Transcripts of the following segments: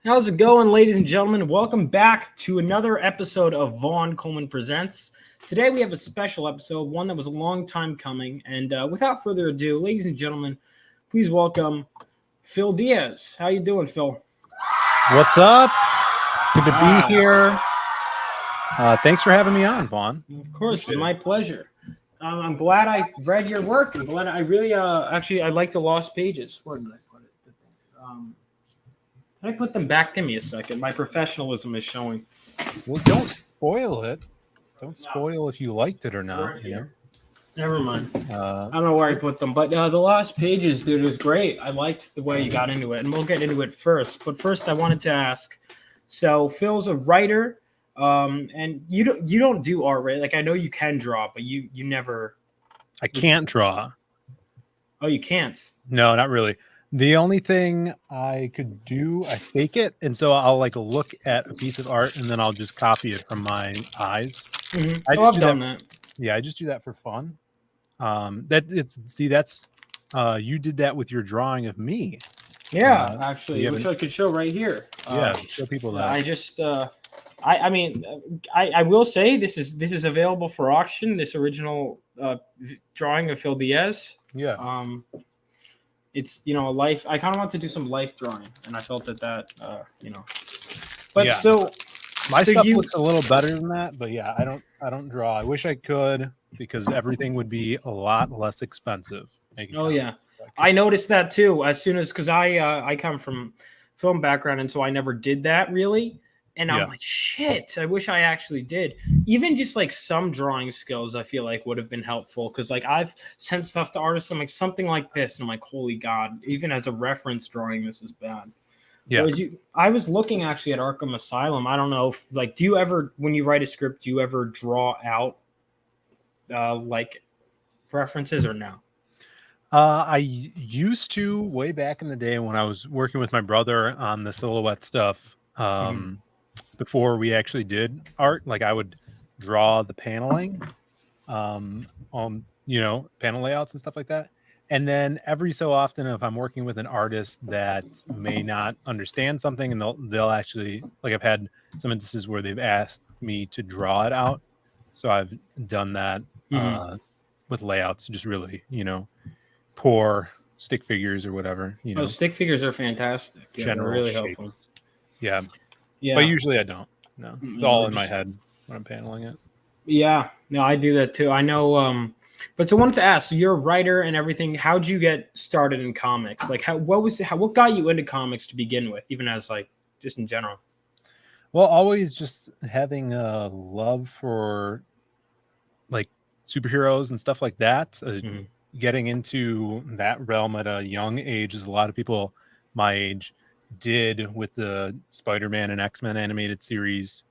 How's it going, ladies and gentlemen? Welcome back to another episode of Vaughn Coleman Presents. Today we have a special episode, one that was a long time coming. And without further ado, ladies and gentlemen, please welcome Phill Diaz. How you doing, Phill? What's up? It's good to Wow. be here. Thanks for having me on, Vaughn. Of course, it's my pleasure. I'm glad I read your work. I'm glad I really I like the lost pages. Where did I put it? Can I put them back? Give me a second. My professionalism is showing. Well, don't spoil it. Don't spoil if you liked it or not. You know? Never mind. Uh, I don't know where I put them, but the last pages, dude, was great. I liked the way you got into it, and we'll get into it first. But first, I wanted to ask. So Phil's a writer, and you don't do art, right? Like I know you can draw, but you never. I can't draw. Oh, you can't. No, not really. The only thing I could do, I fake it, and so I'll like look at a piece of art and then I'll just copy it from my eyes. Mm-hmm. I Oh, just I've do done that. that. Yeah, I just do that for fun. That's you did that with your drawing of me. Yeah, actually, you which haven't- I could show right here. Yeah, show people that. I just. I mean, I will say this is available for auction. This original drawing of Phill Diaz. Yeah. It's a life. I kind of want to do some life drawing, and I felt that But Yeah. so My so stuff you- looks a little better than that, but yeah, I don't draw. I wish I could because everything would be a lot less expensive. Oh yeah, I noticed that too. As soon as because I come from film background, and so I never did that really. And I'm Yeah. like, shit, I wish I actually did. Even just like some drawing skills, I feel like would have been helpful. Cause like I've sent stuff to artists, I'm like, something like this. And I'm like, holy God, even as a reference drawing, this is bad. Yeah. Whereas I was looking actually at Arkham Asylum. I don't know if like, do you ever, when you write a script, do you ever draw out like references or no? I used to way back in the day when I was working with my brother on the silhouette stuff. Before we actually did art, like I would draw the paneling, panel layouts and stuff like that. And then every so often, if I'm working with an artist that may not understand something, and they'll actually, like I've had some instances where they've asked me to draw it out, so I've done that with layouts, just really, poor stick figures or whatever. Oh, stick figures are fantastic. Yeah, they're general really shapes. helpful. Yeah. Yeah, But usually I don't. No, it's all in my head when I'm paneling it. Yeah, no, I do that too. I know. But so I wanted to ask, so you're a writer and everything. How'd you get started in comics? Like, what got you into comics to begin with, even as like just in general? Well, always just having a love for like superheroes and stuff like that. Getting into that realm at a young age, as a lot of people my age did with the Spider-Man and X-Men animated series.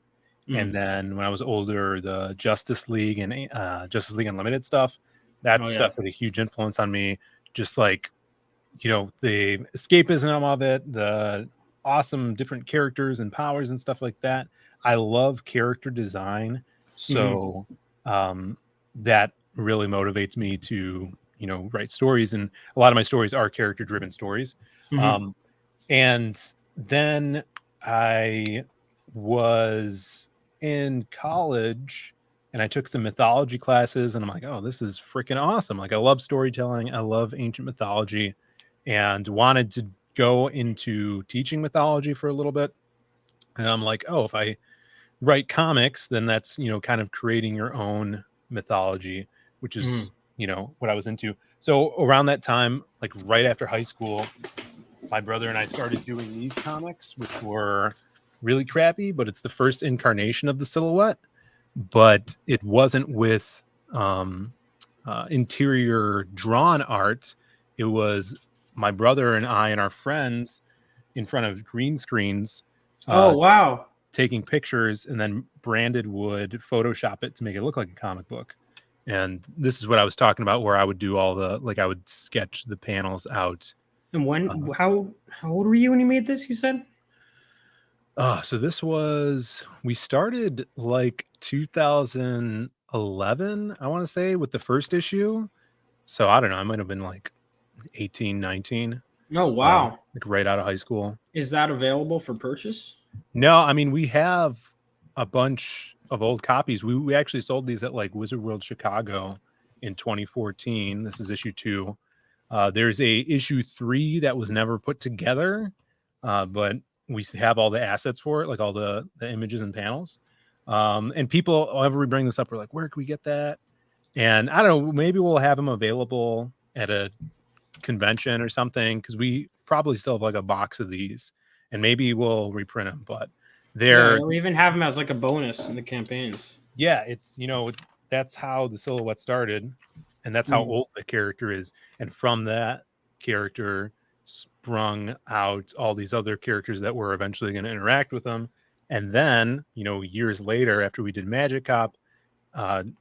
And then when I was older, the Justice League and Justice League Unlimited stuff, that stuff had a huge influence on me. Just like, the escapism of it, the awesome different characters and powers and stuff like that. I love character design. So that really motivates me to, write stories. And a lot of my stories are character driven stories. And then I was in college and I took some mythology classes and I'm like, oh, this is freaking awesome. Like I love storytelling. I love ancient mythology and wanted to go into teaching mythology for a little bit. And I'm like, oh, if I write comics, then that's, kind of creating your own mythology, which is, what I was into. So around that time, like right after high school, my brother and I started doing these comics, which were really crappy, but it's the first incarnation of the silhouette. But it wasn't with interior drawn art. It was my brother and I and our friends in front of green screens. Oh, wow. Taking pictures and then Branded would Photoshop it to make it look like a comic book. And this is what I was talking about, where I would do all the, like I would sketch the panels out. And when, how old were you when you made this, you said? So this was, we started like 2011, I want to say, with the first issue. So I don't know, I might have been like 18, 19. Oh, wow. like right out of high school. Is that available for purchase? No, I mean, we have a bunch of old copies. We actually sold these at like Wizard World Chicago in 2014. This is issue 2. There's a issue 3 that was never put together, but we have all the assets for it, like all the images and panels. And people, whenever we bring this up, we're like, where can we get that? And I don't know, maybe we'll have them available at a convention or something, because we probably still have like a box of these, and maybe we'll reprint them. But Yeah, they're, or even have them as like a bonus in the campaigns. yeah, it's, that's how the silhouette started, and that's how old the character is. And from that character sprung out all these other characters that were eventually going to interact with them. And then, years later, after we did Magic Cop,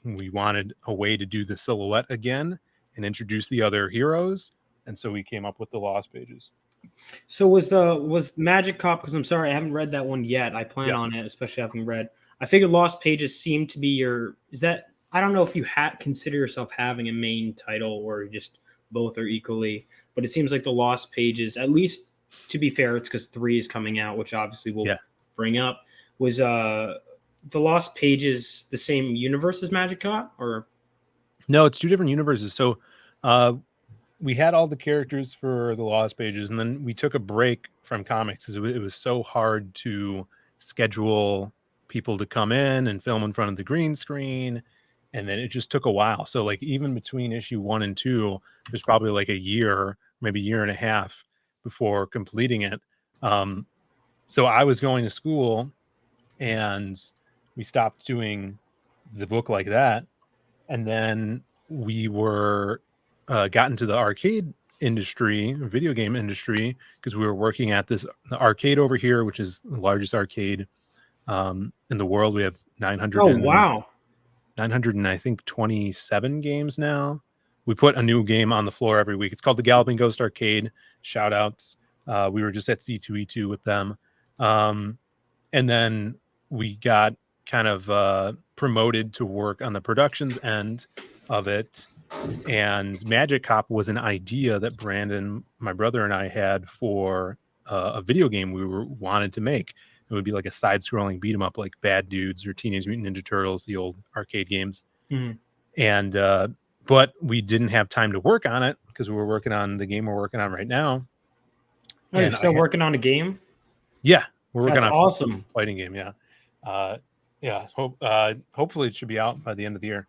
we wanted a way to do the silhouette again and introduce the other heroes. And so we came up with the Lost Pages. So was Magic Cop, because I'm sorry, I haven't read that one yet. I plan Yeah. on it, especially having read. I figured Lost Pages seemed to be your, is that, I don't know if you consider yourself having a main title or just both are equally, but it seems like the Lost Pages, at least to be fair, it's because 3 is coming out, which obviously we'll bring up. Was the Lost Pages the same universe as Magic Cop, or? No, it's 2 different universes. So we had all the characters for the Lost Pages, and then we took a break from comics because it was so hard to schedule people to come in and film in front of the green screen, and then it just took a while. So like even between issue 1 and 2, there's probably like a year, maybe year and a half before completing it. So I was going to school, and we stopped doing the book like that, and then we were got into the arcade industry, video game industry, because we were working at the arcade over here, which is the largest arcade in the world. We have 900 900 and I think 27 games now. We put a new game on the floor every week. It's called the Galloping Ghost Arcade. Shout outs. We were just at C2E2 with them. And then we got kind of promoted to work on the productions end of it. And Magic Cop was an idea that Brandon, my brother, and I had for a video game we wanted to make. It would be like a side-scrolling beat 'em up, like Bad Dudes or Teenage Mutant Ninja Turtles, the old arcade games. And but we didn't have time to work on it because we were working on the game we're working on right now. Oh, you're still working on a game? Yeah, we're working on awesome fighting game. Yeah. Hopefully it should be out by the end of the year.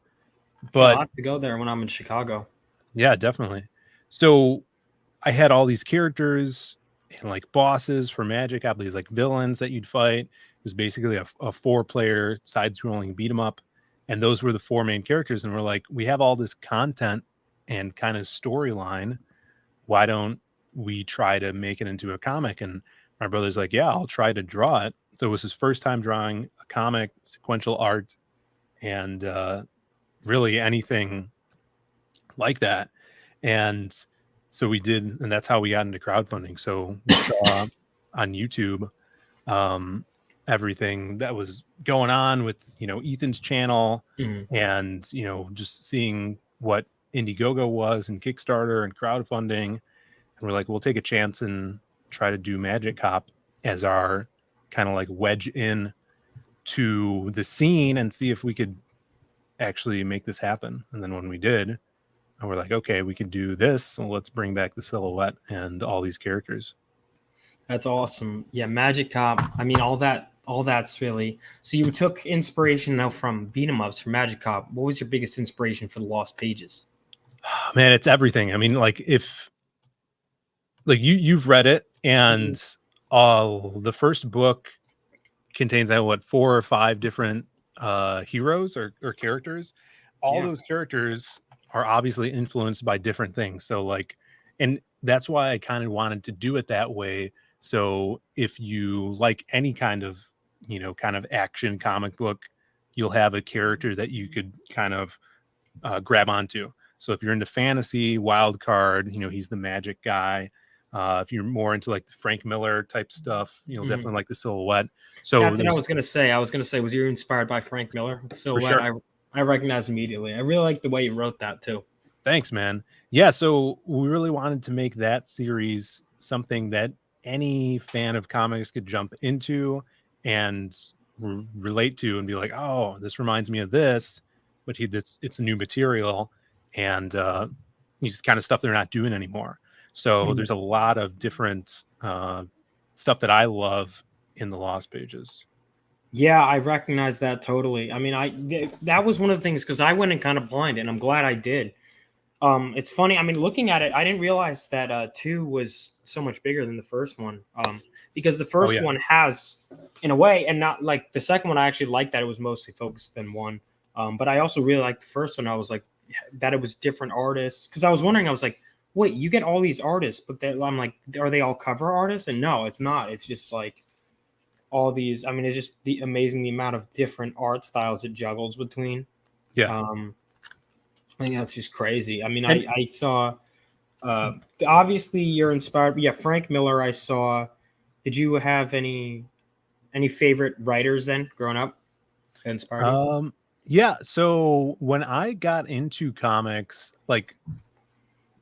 But I'll have to go there when I'm in Chicago. Yeah, definitely. So I had all these characters and like bosses for Magic, I believe, like villains that you'd fight. It was basically a 4-player side-scrolling beat 'em up, and those were the 4 main characters. And we're like, we have all this content and kind of storyline. Why don't we try to make it into a comic? And my brother's like, yeah, I'll try to draw it. So it was his first time drawing a comic, sequential art, and really anything like that. And so we did, and that's how we got into crowdfunding. So we saw on YouTube everything that was going on with Ethan's channel, and just seeing what Indiegogo was and Kickstarter and crowdfunding, and we're like, we'll take a chance and try to do Magic Cop as our kind of like wedge in to the scene and see if we could actually make this happen. And then when we did, and we're like, okay, we can do this. So let's bring back the silhouette and all these characters. That's awesome. Yeah, Magic Cop. I mean, all that's really. So you took inspiration now from beat 'em ups for Magic Cop. What was your biggest inspiration for the Lost Pages? Man, it's everything. I mean, like if you've read it, and the first book contains 4 or 5 different heroes or characters. All those characters are obviously influenced by different things. So like, and that's why I kind of wanted to do it that way. So if you like any kind of action comic book, you'll have a character that you could kind of grab onto. So if you're into fantasy, Wild Card, he's the magic guy. If you're more into like the Frank Miller type stuff, definitely like the silhouette. So that's what I was gonna say. Was you inspired by Frank Miller? The silhouette, sure. I recognize immediately. I really like the way you wrote that too. Thanks, man. Yeah, so we really wanted to make that series something that any fan of comics could jump into and relate to and be like, oh, this reminds me of this, but it's new material, and just kind of stuff they're not doing anymore. So there's a lot of different stuff that I love in the Lost Pages. Yeah, I recognize that totally. I mean, that was one of the things, because I went in kind of blind, and I'm glad I did. It's funny. I mean, looking at it, I didn't realize that 2 was so much bigger than the first one. Because the first one has, in a way, and not like the second one, I actually liked that it was mostly focused than 1. But I also really liked the first one. I was like, that it was different artists, because I was wondering, I was like, wait, you get all these artists, but I'm like, are they all cover artists? And no, it's not. It's just like all these. I mean, it's just the amazing amount of different art styles it juggles between. Yeah. I think that's just crazy. I mean, I saw, obviously you're inspired. Yeah, Frank Miller, I saw. Did you have any favorite writers then growing up that inspired you? Yeah. So when I got into comics, like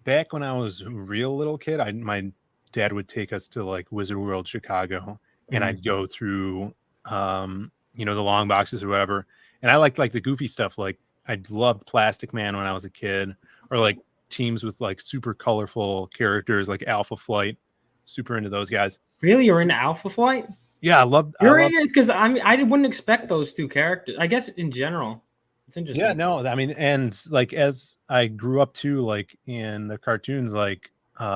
back when I was a real little kid, my dad would take us to like Wizard World Chicago, and I'd go through, the long boxes or whatever. And I liked like the goofy stuff. Like I loved Plastic Man when I was a kid, or like teams with like super colorful characters like Alpha Flight. Super into those guys. Really, you're into Alpha Flight? Yeah, I love. You're into it because I wouldn't expect those 2 characters. I guess in general, it's interesting. Yeah, no, I mean, and like as I grew up too, like in the cartoons, like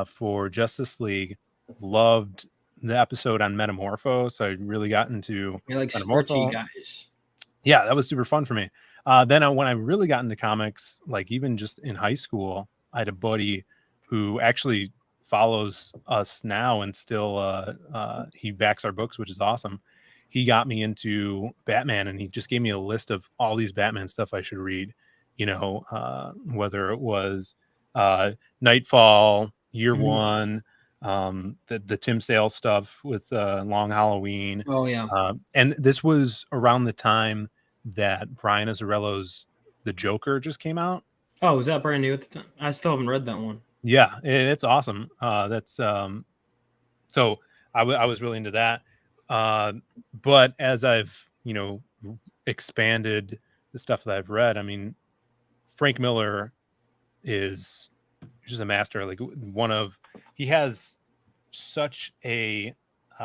for Justice League, loved the episode on Metamorpho. So I really got into You're like Metamorpho. stretchy guys. Yeah, that was super fun for me. Then when I really got into comics, like even just in high school, I had a buddy who actually follows us now, and still he backs our books, which is awesome. He got me into Batman, and he just gave me a list of all these Batman stuff I should read, whether it was Nightfall, Year One, the Tim Sale stuff with Long Halloween. Oh yeah. And this was around the time that Brian Azzarello's The Joker just came out. Oh, was that brand new at the time? I still haven't read that one. Yeah, it's awesome. So I was really into that. But as I've, expanded the stuff that I've read, I mean, Frank Miller is just a master. Like he has such a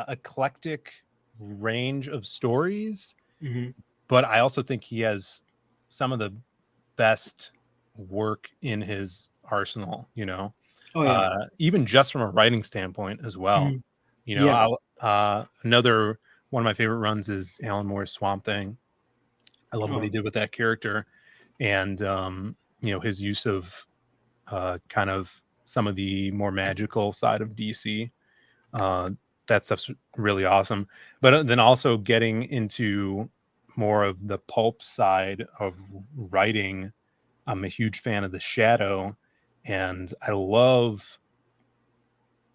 eclectic range of stories, but I also think he has some of the best work in his arsenal, Oh yeah. even just from a writing standpoint as well. Another one of my favorite runs is Alan Moore's Swamp Thing. I love what he did with that character, and his use of kind of some of the more magical side of DC. That stuff's really awesome. But then also getting into more of the pulp side of writing, I'm a huge fan of The Shadow, and I love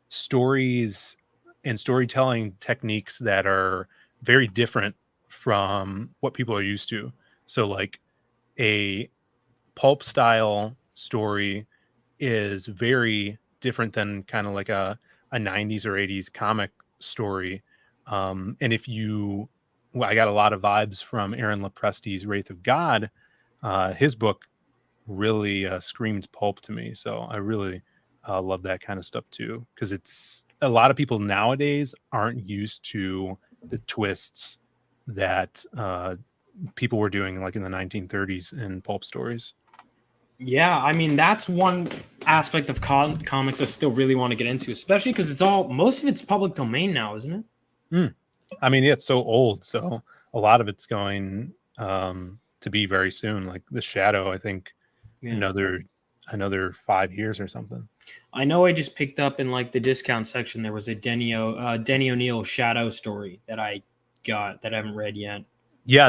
stories and storytelling techniques that are very different from what people are used to. So like a pulp style story is very different than kind of like a 90s or 80s comic story. And I got a lot of vibes from Aaron Lopresti's Wraith of God. His book really screamed pulp to me. So I really love that kind of stuff too, because it's a lot of people nowadays aren't used to the twists that people were doing like in the 1930s in pulp stories. Yeah, I mean, that's one aspect of comics I still really want to get into, especially because most of it's public domain now, isn't it? I mean, yeah, it's so old, so a lot of it's going to be very soon. Like The Shadow, I think another 5 years or something. I know I just picked up in like the discount section, there was a Denny O'Neil Shadow story that I got that I haven't read yet. Yeah,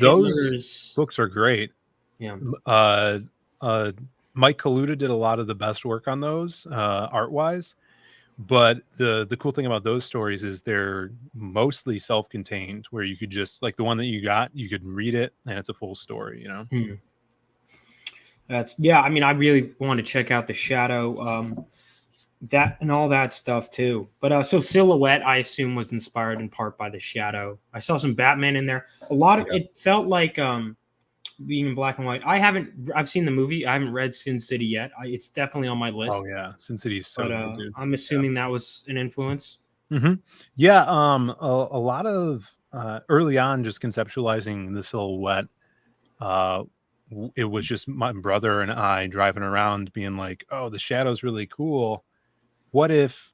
those books are great. Yeah. Mike Kaluta did a lot of the best work on those art wise, but the cool thing about those stories is they're mostly self-contained, where you could just, like the one that you could read it and it's a full story, I mean, I really want to check out The Shadow. that and all that stuff too. But so Silhouette, I assume, was inspired in part by the Shadow. I saw some Batman in there. A lot of Yeah. it felt like being in black and white. I've seen the movie. I haven't read Sin City yet. It's definitely on my Oh list. yeah, Sin City is so But good, dude. I'm assuming that was an influence. Yeah. Yeah. A lot of early on, just conceptualizing the Silhouette. It was just my brother and I driving around, being like, "Oh, the Shadow's really cool. What if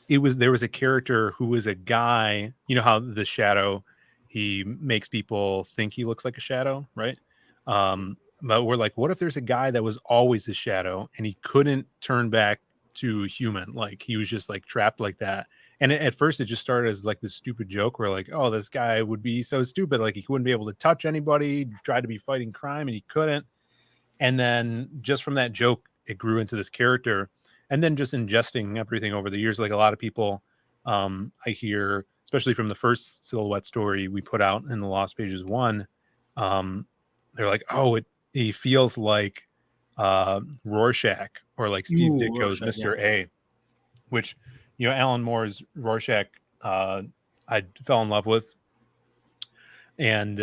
there was a character who was a guy, you know how the Shadow, he makes people think he looks like a shadow, right? But we're like, what if there's a guy that was always a shadow and he couldn't turn back to human, like he was just like trapped like that. And at first it just started as like this stupid joke where like, oh, this guy would be so stupid, like he wouldn't be able to touch anybody, tried to be fighting crime and he couldn't. And then just from that joke, it grew into this character. And then just ingesting everything over the years, like a lot of people, I hear, especially from the first Silhouette story we put out in the Lost Pages one, they're like, oh, he feels like Rorschach or like Steve Ooh, Ditko's Rorschach, yeah. Mr. A, which, you know, Alan Moore's Rorschach, I fell in love with. And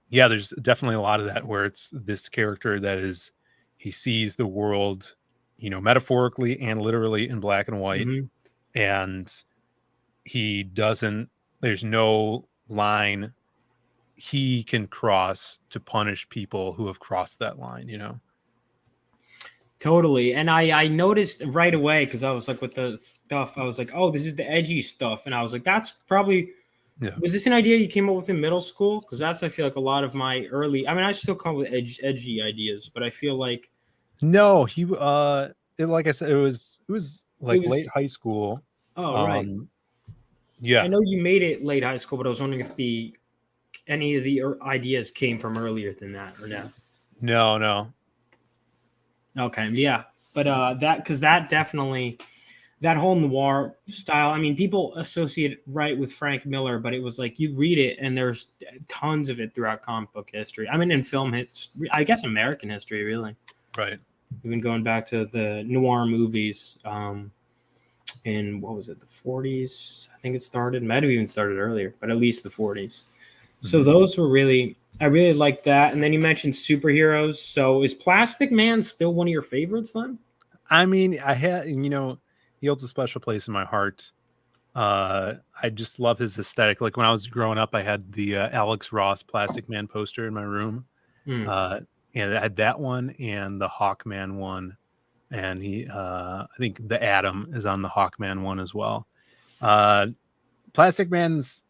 yeah, there's definitely a lot of that where it's this character that is, he sees the world, you know, metaphorically and literally in black and white. Mm-hmm. And he doesn't, there's no line he can cross to punish people who have crossed that line, you know? Totally. And I noticed right away because I was like with the stuff, I was like, oh, this is the edgy stuff. And I was like, that's probably, Yeah. was this an idea you came up with in middle school? Because that's, I feel like, a lot of my early, I mean, I still come with edgy ideas, but I feel like No, like I said, it was it like late was, high school. oh, right. I Yeah. know you made it late high school, but I was wondering if any of the ideas came from earlier than that or no. No. Okay. Yeah. But because that definitely, that whole noir style, I mean, people associate it right with Frank Miller, but it was like you read it and there's tons of it throughout comic book history. I mean, in film history, I guess American history, really. Right. Even going back to the noir movies in, what was it, the 40s? I think it started, might have even started earlier, but at least the 40s. So those were really, I really liked that. And then you mentioned superheroes. So is Plastic Man still one of your favorites then? I mean, you know, he holds a special place in my heart. I just love his aesthetic. Like when I was growing up, I had the Alex Ross Plastic Man poster in my room. And I had that one and the Hawkman one. And I think the Atom is on the Hawkman one as well. Plastic Man's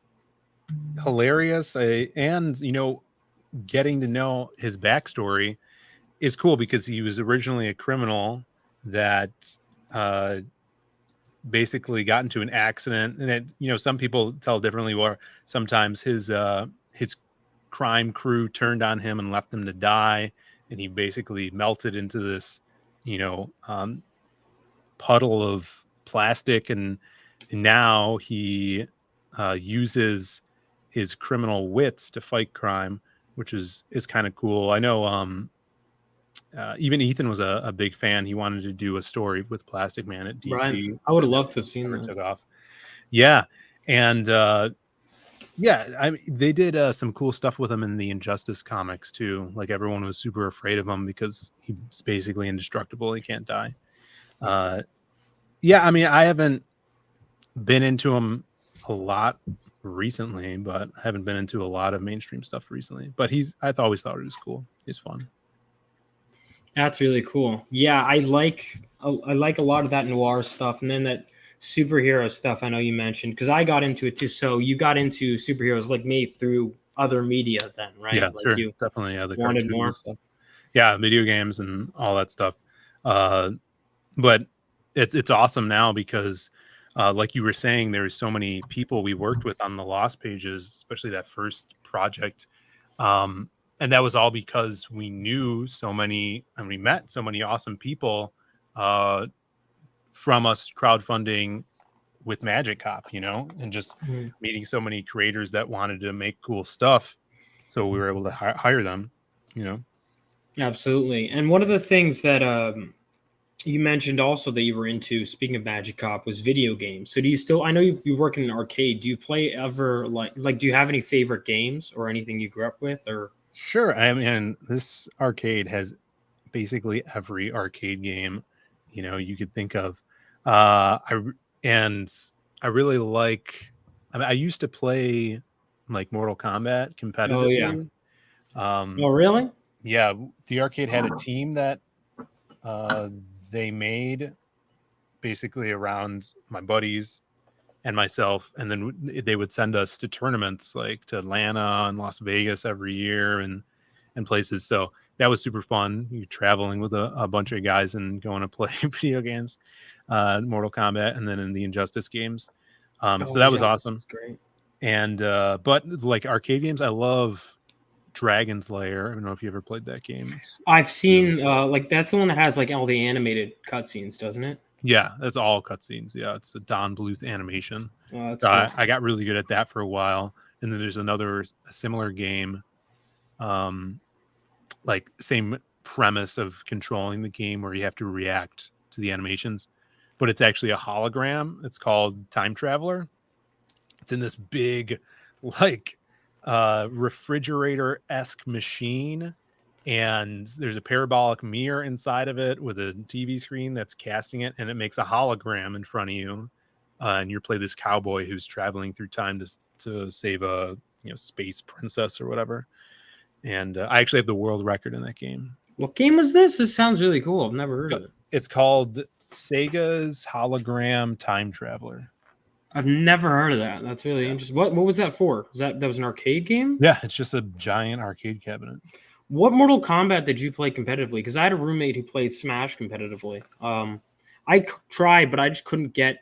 hilarious. And, you know, getting to know his backstory is cool because he was originally a criminal that basically got into an accident, and it, you know, some people tell differently, where sometimes his crime crew turned on him and left him to die, and he basically melted into this, you know, puddle of plastic, and now he uses his criminal wits to fight crime, which is kind of cool. I know even Ethan was a big fan. He wanted to do a story with Plastic Man at Right. DC. I would have And loved to have seen never that. took off. Yeah. And yeah, I mean, they did some cool stuff with him in the Injustice comics too. Like everyone was super afraid of him because he's basically indestructible. He can't die. Yeah, I mean, I haven't been into him a lot recently, but I haven't been into a lot of mainstream stuff recently. But I've always thought it was cool. He's fun. That's really cool. Yeah, I like a lot of that noir stuff, and then that superhero stuff I know you mentioned because I got into it too. So you got into superheroes like me through other media, then, right? Yeah, Like sure, you definitely. Yeah, the wanted cartoons more. and stuff. Yeah, video games and all that stuff. But it's awesome now because, like you were saying, there's so many people we worked with on the Lost Pages, especially that first project. And that was all because we knew so many and we met so many awesome people from us crowdfunding with Magic Cop, you know, and just meeting so many creators that wanted to make cool stuff. So we were able to hire them, you know. Absolutely. And one of the things that You mentioned also that you were into, speaking of Magic Cop, was video games. So do you still? I know you work in an arcade. Do you play ever like? Do you have any favorite games or anything you grew up with? Or Sure. I mean, this arcade has basically every arcade game, you could think of. And I really like. I mean, I used to play like Mortal Kombat oh yeah, competitively. oh Um, really? yeah, the arcade had a team that uh, they made basically around my buddies and myself, and then they would send us to tournaments like to Atlanta and Las Vegas every year and places. So that was super fun. You traveling with a bunch of guys and going to play video games, Mortal Kombat, and then in the Injustice games. Oh, So that was Injustice awesome. is great. And but like arcade games, I love Dragon's Lair. I don't know if you ever played that game. It's I've really seen like that's the one that has like all the animated cutscenes, doesn't it? Yeah, that's all cutscenes. Yeah, it's a Don Bluth animation. Oh, that's So cool. I got really good at that for a while. And then there's a similar game, um, like same premise of controlling the game where you have to react to the animations, but it's actually a hologram. It's called Time Traveler. It's in this big, like, refrigerator-esque machine, and there's a parabolic mirror inside of it with a TV screen that's casting it, and it makes a hologram in front of you. And you play this cowboy who's traveling through time to save a space princess or whatever. And I actually have the world record in that game. What game was this? This sounds really cool. I've never heard of it. It's called Sega's Hologram Time Traveler. I've never heard of that. That's really interesting. What was that for? That was an arcade game? Yeah, it's just a giant arcade cabinet. What Mortal Kombat did you play competitively? Because I had a roommate who played Smash competitively. I tried, but I just couldn't get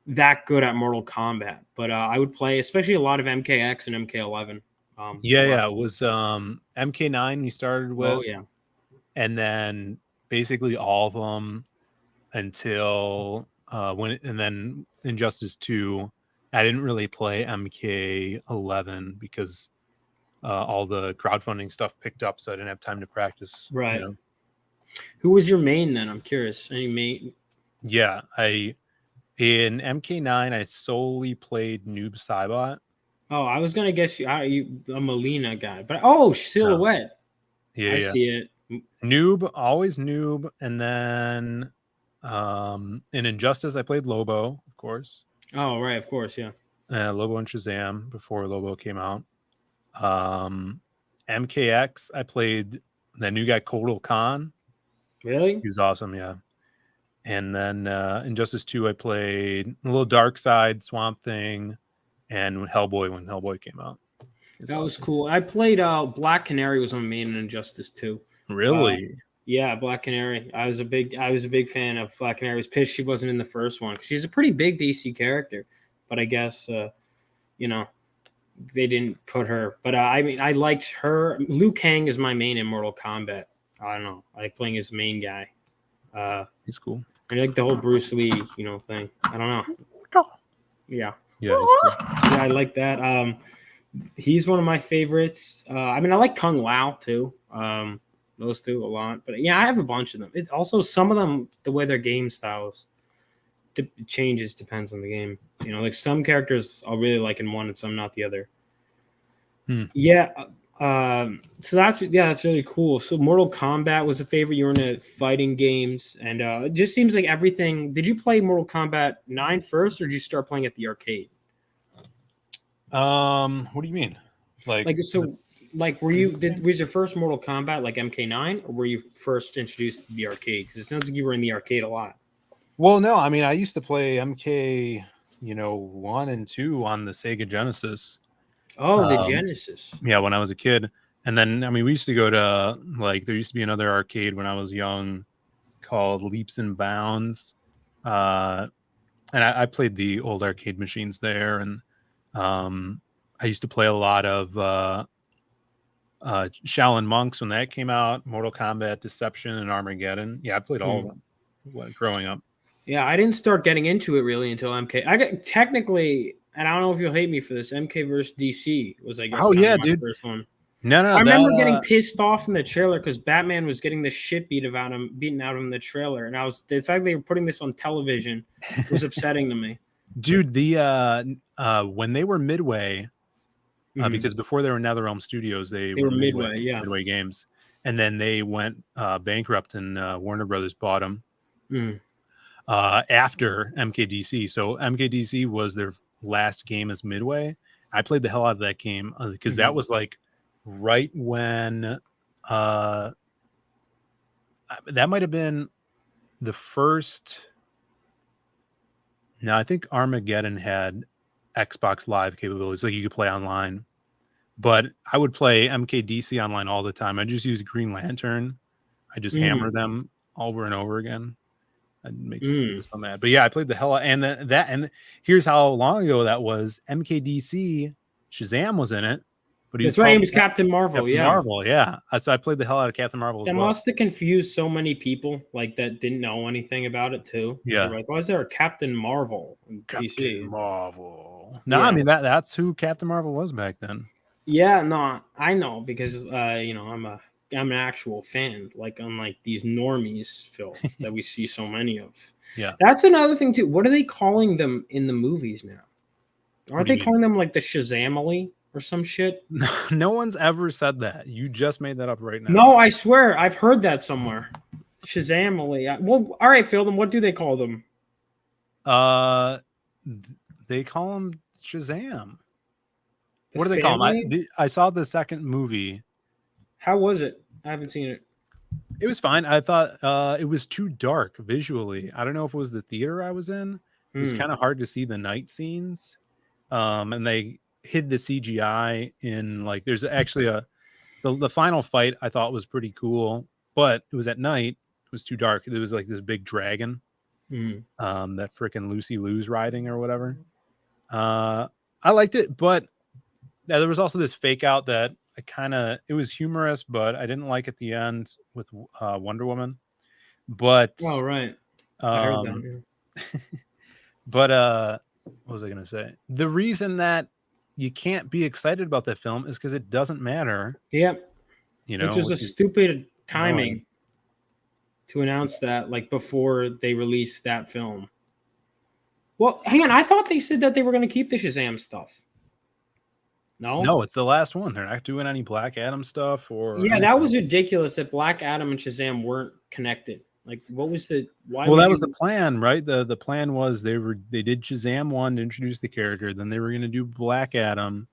that good at Mortal Kombat. But I would play, especially a lot of MKX and MK11. Yeah, it was MK9 you started with. Oh yeah, and then basically all of them until and then Injustice 2. I didn't really play MK11 because all the crowdfunding stuff picked up, so I didn't have time to practice. right. Who was your main then? I'm curious. Any main? Yeah, in MK9 I solely played Noob Saibot. Oh, I was gonna guess you a Melina guy, but Silhouette. Yeah, I see it. Noob, always Noob, and then in Injustice I played Lobo, of course. Oh, right, of course, yeah. Lobo and Shazam before Lobo came out. MKX, I played the new guy Kotal Khan. Really? He was awesome, yeah. And then Injustice 2, I played a little Dark Side, Swamp Thing, and Hellboy when Hellboy came out. That was cool. I played Black Canary was on main in Injustice 2. Really? Yeah, Black Canary. I was a big fan of Black Canary. I was pissed she wasn't in the first one. She's a pretty big DC character, but I guess they didn't put her. But I mean, I liked her. Liu Kang is my main in Mortal Kombat. I don't know. I like playing his main guy. He's cool. I like the whole Bruce Lee, thing. I don't know. Yeah. Yeah, he's cool. Yeah, I like that. He's one of my favorites. I mean, I like Kung Lao too. Those two a lot, but yeah, I have a bunch of them. It also, some of them, the way their game styles changes depends on the game. Like some characters I'll really like in one and some not the other. Yeah. So that's really cool. So Mortal Kombat was a favorite. You were into fighting games, and it just seems like everything. Did you play Mortal Kombat 9 first, or did you start playing at the arcade? What do you mean? Was your first Mortal Kombat like MK9, or were you first introduced to the arcade? Because it sounds like you were in the arcade a lot. Well, no, I mean, I used to play MK, 1 and 2 on the Sega Genesis. Oh, the Genesis. Yeah, when I was a kid. And then, I mean, we used to go to, there used to be another arcade when I was young called Leaps and Bounds. And I played the old arcade machines there. And I used to play a lot of Shaolin Monks when that came out, Mortal Kombat, Deception, and Armageddon. Yeah, I played all of them growing up. Yeah, I didn't start getting into it really until MK. I got technically, and I don't know if you'll hate me for this, MK versus DC was, I guess, oh yeah, my dude. first one. No, I remember getting that pissed off in the trailer because Batman was getting the shit beaten out of him in the trailer, and the fact they were putting this on television was upsetting to me. dude, when they were Midway, because before they were NetherRealm Studios, they They were were Midway, yeah. Midway Games, and then they went bankrupt, and Warner Brothers bought them after MKDC. So MKDC was their last game as Midway. I played the hell out of that game because that was like right when that might have been the first. No, I think Armageddon had Xbox Live capabilities, like you could play online. But I would play MKDC online all the time. I just use Green Lantern. I just hammer them over and over again. It makes me so mad. But yeah, I played the hell out, and and here's how long ago that was. MKDC Shazam was in it, but That's right. He was Captain Marvel. Captain Marvel, yeah. So I played the hell out of Captain Marvel. That must have confused so many people, like that didn't know anything about it too. Yeah, like, why is there a Captain Marvel in DC? Marvel. No, I mean that's who Captain Marvel was back then. Yeah, no, I know because I'm an actual fan, like unlike these normies, Phil, that we see so many of. Yeah, that's another thing too. What are they calling them in the movies now? Aren't they calling them like the Shazamily or some shit? No one's ever said that. You just made that up right now. No, I swear I've heard that somewhere. Shazamily. Well, all right, Phil. Then what do they call them? They call them Shazam. What do they call them? I saw the second movie. How was it? I haven't seen it. It was fine. I thought it was too dark visually. I don't know if it was the theater I was in. It was kind of hard to see the night scenes. And they hid the CGI in like there's actually the final fight I thought was pretty cool, but it was at night. It was too dark. It was like this big dragon. That freaking Lucy Lou's riding or whatever. I liked it, but there was also this fake out that it was humorous, but I didn't like at the end with Wonder Woman. But right, I heard that. But what was I gonna say? The reason that you can't be excited about that film is because it doesn't matter. Yep. Which was a stupid timing to announce that, like before they released that film. Well, hang on. I thought they said that they were going to keep the Shazam stuff. No, it's the last one. They're not doing any Black Adam stuff or anything. That was ridiculous that Black Adam and Shazam weren't connected. Like, what was the why? Well, that was the plan, right? The plan was they did Shazam 1 to introduce the character, then they were going to do Black Adam,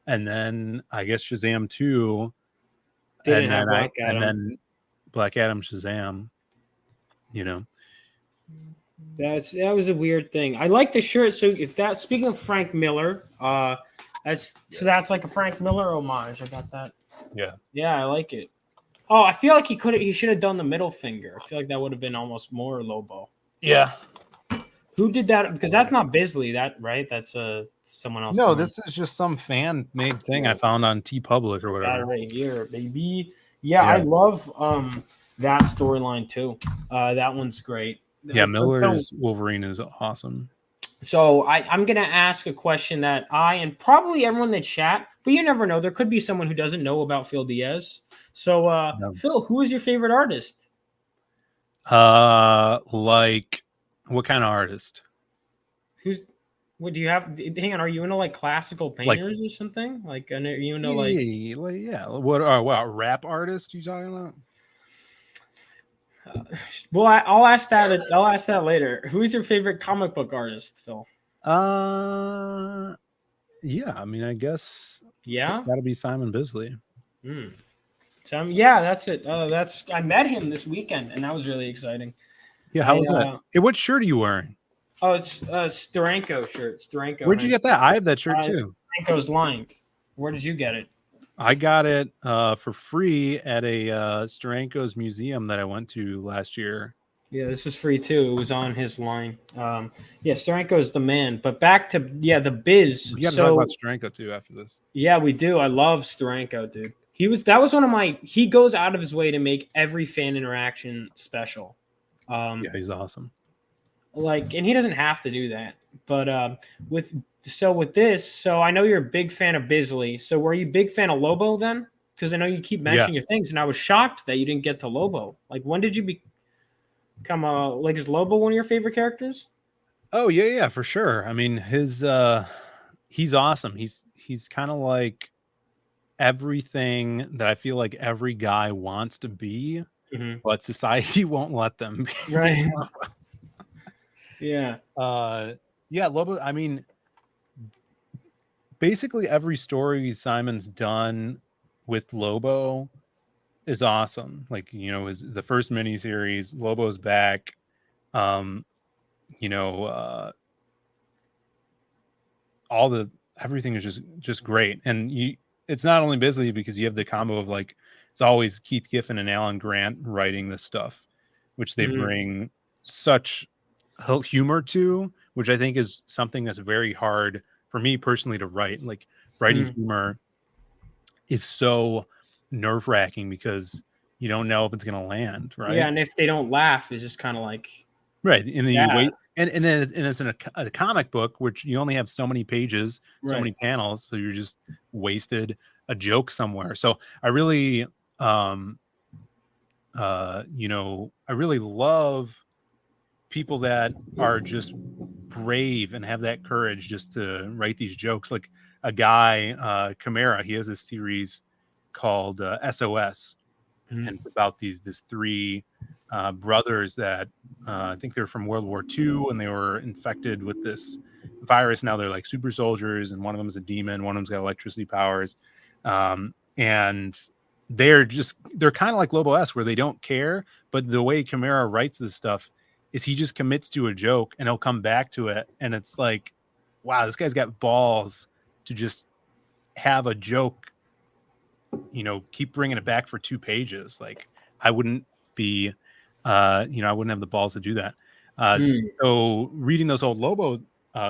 and then I guess Shazam 2, and then Black Adam Shazam. That was a weird thing. I like the shirt. So speaking of Frank Miller, that's like a Frank Miller homage. I got that. Yeah, I like it. Oh, I feel like he should have done the middle finger. I feel like that would have been almost more Lobo. Yeah. Who did that? Because that's not Bisley, right? That's someone else. No, this is just some fan made thing I found on TeePublic or whatever. That right here, baby. Yeah, I love that storyline too. That one's great. Yeah, Miller's Wolverine is awesome. So I'm gonna ask a question that I and probably everyone in the chat, but you never know. There could be someone who doesn't know about Phill Diaz. So Phill, who is your favorite artist? Like what kind of artist? What do you have? Hang on, are you into like classical painters or something? Like, are you into what rap artist you talking about? Well, I'll ask that. I'll ask that later. Who's your favorite comic book artist, Phill? Yeah, I mean, I guess it's got to be Simon Bisley. That's it. I met him this weekend, and that was really exciting. Yeah, how was that? Hey, what shirt are you wearing? Oh, it's a Steranko shirt. Steranko. Where'd you get that? I have that shirt too. Steranko's line. Where did you get it? I got it for free at a Steranko's museum that I went to last year. Yeah, this was free too. It was on his line. Steranko is the man. But back to the biz. We got to talk about Steranko too after this. Yeah, we do. I love Steranko, dude. That was one of my. He goes out of his way to make every fan interaction special. He's awesome. And he doesn't have to do that. But with this, I know you're a big fan of Bisley. So were you a big fan of Lobo then? because I know you keep Yeah. mentioning your things, and I was shocked that you didn't get to Lobo. Like, when did you become like, is Lobo one of your favorite characters? Oh yeah, for sure. I mean, he's awesome. He's kind of like everything that I feel like every guy wants to be, but society won't let them be. Right. Yeah. Yeah, Lobo. I mean, basically every story Simon's done with Lobo is awesome. Like, you know, is the first miniseries, Lobo's back. Um, you know, all the everything is just great. And it's not only Bisley, because you have the combo of like, it's always Keith Giffen and Alan Grant writing this stuff, which they bring such humor to, which I think is something that's very hard for me personally to write. Like, writing humor is so nerve-wracking because you don't know if it's going to land, right? Yeah, and if they don't laugh, it's just kind of like, right. And then you wait, and then it's in a comic book, which you only have so many pages, so many panels, so you're just wasted a joke somewhere. So I really, you know, I really love people that are just brave and have that courage just to write these jokes. Like a guy, Chimera, he has a series called SOS, and it's about these three brothers that I think they're from World War II, and they were infected with this virus. Now they're like super soldiers, and one of them is a demon, one of them's got electricity powers, and they're kind of like Lobo-esque, where they don't care. But the way Chimera writes this stuff is he just commits to a joke and he'll come back to it, and it's like, wow, this guy's got balls to just have a joke, you know, keep bringing it back for 2 pages. Like, I wouldn't be, you know, I wouldn't have the balls to do that. So reading those old Lobo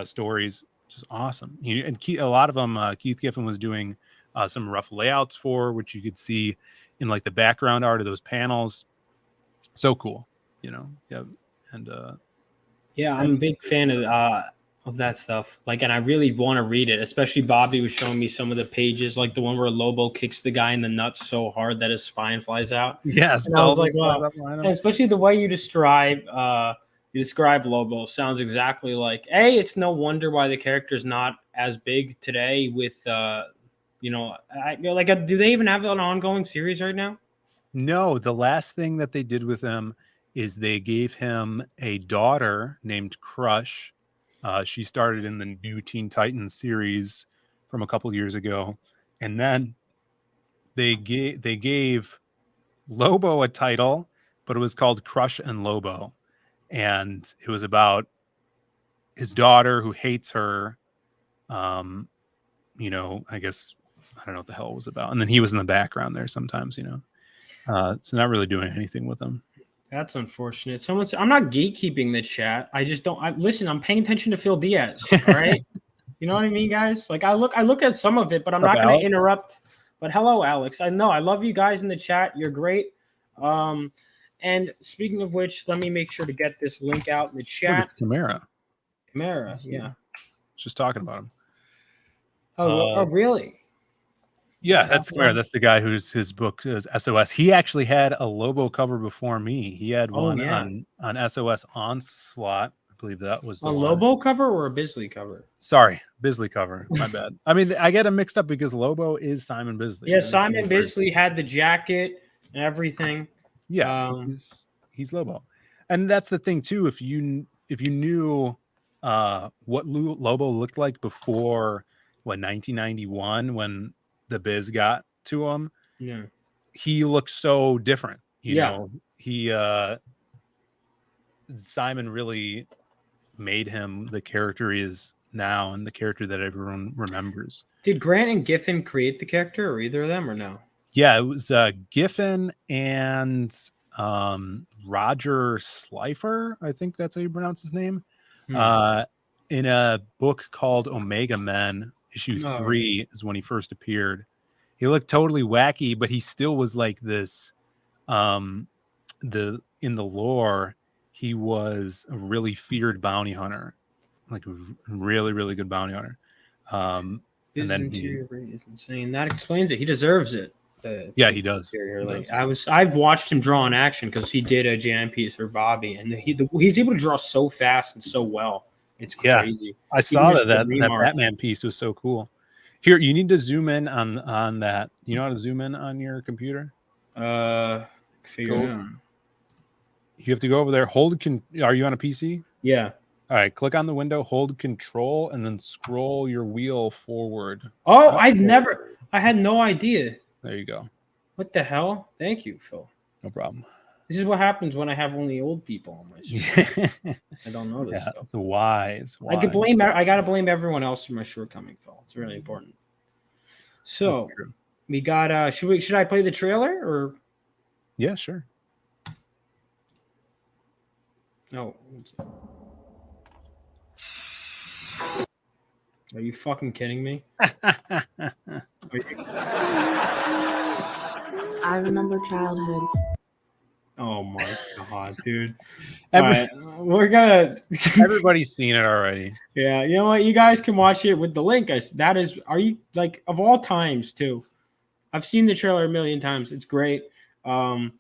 stories, just awesome. And a lot of them, Keith Giffen was doing some rough layouts for, which you could see in like the background art of those panels. So cool, you know. Yeah. And yeah, I'm a big fan of that stuff. Like, and I really want to read it. Especially Bobby was showing me some of the pages, like the one where Lobo kicks the guy in the nuts so hard that his spine flies out. yes, and I was like, wow. And especially the way you describe Lobo sounds exactly like. It's no wonder why the character's not as big today. With you know, do they even have an ongoing series right now? No, the last thing that they did with him is they gave him a daughter named Crush. She started in the new Teen Titans series from a couple years ago, and then they gave Lobo a title, but it was called Crush and Lobo, and it was about his daughter who hates her. You know, I guess I don't know what the hell it was about, and then he was in the background there sometimes, you know. So not really doing anything with them. That's unfortunate. I'm not gatekeeping the chat. I just don't. Listen, I'm paying attention to Phill Diaz. All right, you know what I mean, guys. Like, I look at some of it, but I'm not going to interrupt. But hello, Alex. I know I love you guys in the chat. You're great. And speaking of which, let me make sure to get this link out in the chat. Look, it's Chimera. Chimera, yeah. Just talking about him. Oh, really? Yeah, that's Chimera. That's the guy whose his book is SOS. He actually had a Lobo cover before me. He had one on SOS Onslaught. I believe that was the Lobo cover or a Bisley cover. Sorry, Bisley cover. My bad. I mean, I get him mixed up because Lobo is Simon Bisley. Yeah, Simon Bisley had the jacket and everything. Yeah, he's Lobo, and that's the thing too. If you knew what Lobo looked like before 1991 when the Biz got to him, yeah, he looked so different. You know, Simon really made him the character he is now and the character that everyone remembers. Did Grant and Giffen create the character, or either of them, or no? Yeah, it was Giffen and Roger Slifer. I think that's how you pronounce his name. In a book called Omega Men, issue 3 is when he first appeared. He looked totally wacky, but he still was like this. In the lore, he was a really feared bounty hunter, like a really, really good bounty hunter. And then is insane. That explains it. He deserves it. Yeah, he does. Interior. I've watched him draw in action because he did a jam piece for Bobby, and he's able to draw so fast and so well. It's crazy. I saw that Batman piece was so cool. Here, you need to zoom in on that. You know how to zoom in on your computer? Figure it out. You have to go over there. Are you on a PC? Yeah. All right. Click on the window. Hold Control, and then scroll your wheel forward. Oh, I had no idea. There you go. What the hell? Thank you, Phil. No problem. This is what happens when I have only old people on my stream. I don't know this stuff. It's wise. I gotta blame everyone else for my shortcoming, Phil. It's really important. So we got should I play the trailer or? Yeah, sure. No. Are you fucking kidding me? I remember childhood. Oh my god, dude! We're gonna. Everybody's seen it already. Yeah, you know what? You guys can watch it with the link. That is, are you like of all times too? I've seen the trailer a million times. It's great. You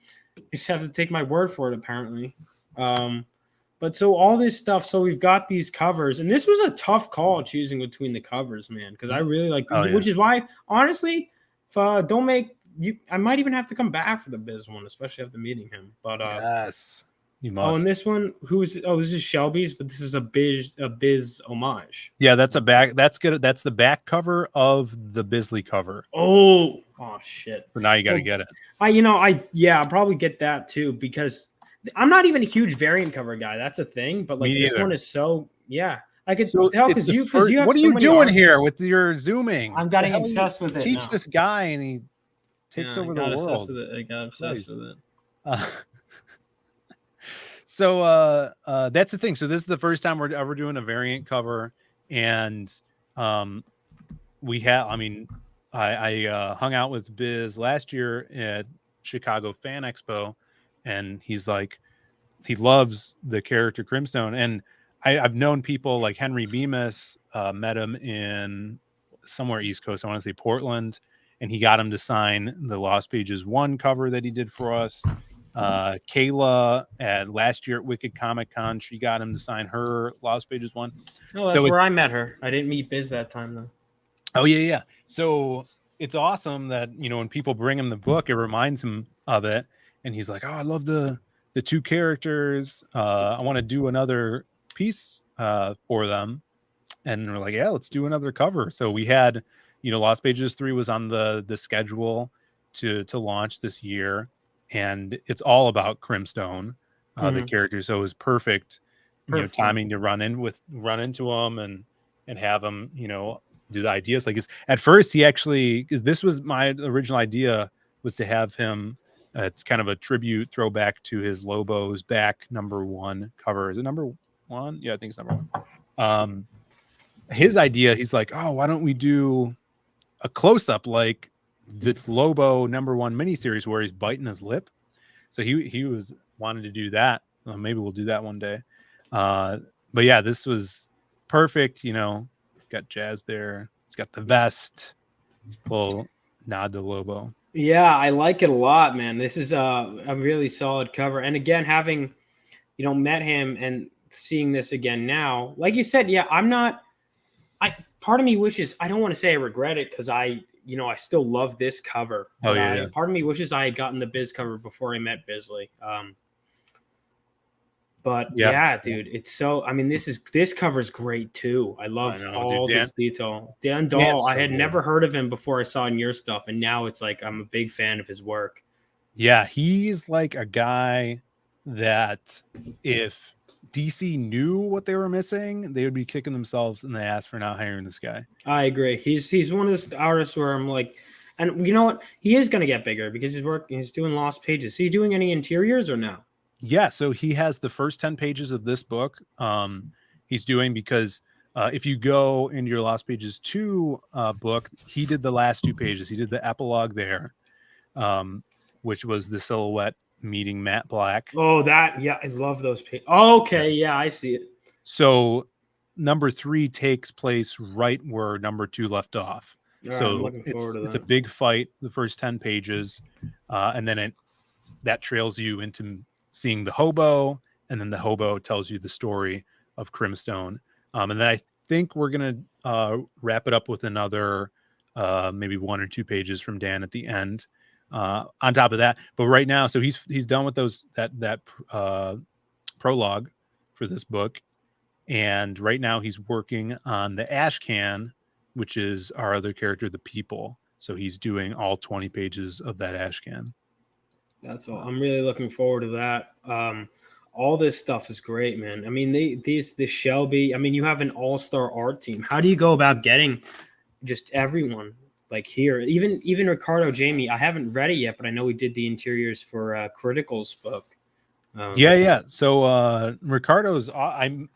just have to take my word for it, apparently. But so all this stuff. So we've got these covers, and this was a tough call choosing between the covers, man, because I really like, which is why, honestly, if don't make. I might even have to come back for the Biz one, especially after meeting him. But yes, you must. Oh, and this one, this is Shelby's, but this is a Biz homage. Yeah, that's a back. That's good. That's the back cover of the Bisley cover. Oh shit! So now you got to get it. I'll probably get that too because I'm not even a huge variant cover guy. That's a thing, but like this one is so I could tell because you have. What are you doing here with your zooming? I'm getting obsessed with it. Teach this guy and he takes over the world. I got obsessed with it. So that's the thing. So this is the first time we're ever doing a variant cover, and we have. I mean, I hung out with Biz last year at Chicago Fan Expo, and he's like, he loves the character Crimstone, and I've known people like Henry Bemis, met him in somewhere East Coast. I want to say Portland. And he got him to sign the Lost Pages 1 cover that he did for us. Kayla at last year at Wicked Comic Con, she got him to sign her Lost Pages 1. No, that's where I met her. I didn't meet Biz that time though. Oh yeah. So it's awesome that when people bring him the book, it reminds him of it, and he's like, "Oh, I love the two characters. I want to do another piece for them." And we're like, "Yeah, let's do another cover." So we had. Lost Pages 3 was on the schedule to launch this year, and it's all about Crimstone, the character. So it was perfect. Timing to run into him and have him, do the ideas like this. At first, this was my original idea was to have him. It's kind of a tribute throwback to his Lobos back #1 cover. Is it #1? Yeah, I think it's #1. His idea, he's like, "Oh, why don't we do a close-up like the Lobo #1 miniseries where he's biting his lip?" So he was wanted to do that. Maybe we'll do that one day. But yeah, this was perfect. Got Jazz there. It's got the vest. Little nod to Lobo. Yeah, I like it a lot, man. This is a really solid cover. And again, having met him and seeing this again now, like you said, yeah, part of me wishes, I don't want to say I regret it because I still love this cover. Oh, yeah. Part of me wishes I had gotten the Biz cover before I met Bisley. But yeah, dude, it's so, this cover's great too. I love all this detail. Dan Dahl, I had never heard of him before I saw in your stuff. And now it's like, I'm a big fan of his work. Yeah. He's like a guy that if DC knew what they were missing, they would be kicking themselves in the ass for not hiring this guy. I agree. He's one of those artists where I'm like, and you know what? He is going to get bigger because he's doing Lost Pages. Is he doing any interiors or no? Yeah. So he has the first 10 pages of this book. He's doing because if you go into your Lost Pages 2 book, he did the last 2 pages. He did the epilogue there, which was the silhouette meeting Matt Black. Oh, I love those pages. Okay, yeah, I see it. So #3 takes place right where #2 left off. All right, I'm So looking forward to it's a that. big fight, the first 10 pages, and then that trails you into seeing the hobo, and then the hobo tells you the story of Crimstone. And then I think we're gonna wrap it up with another maybe 1 or 2 pages from Dan at the end. On top of that, but right now, so he's done with that prologue for this book, and right now he's working on the ash can, which is our other character, the people. So he's doing all 20 pages of that ash can. That's all. I'm really looking forward to that. All this stuff is great, man. I mean, this Shelby. I mean, you have an all-star art team. How do you go about getting just everyone like here? Even Ricardo Jamie. I haven't read it yet, but I know we did the interiors for Critical's book. Yeah. So Ricardo's I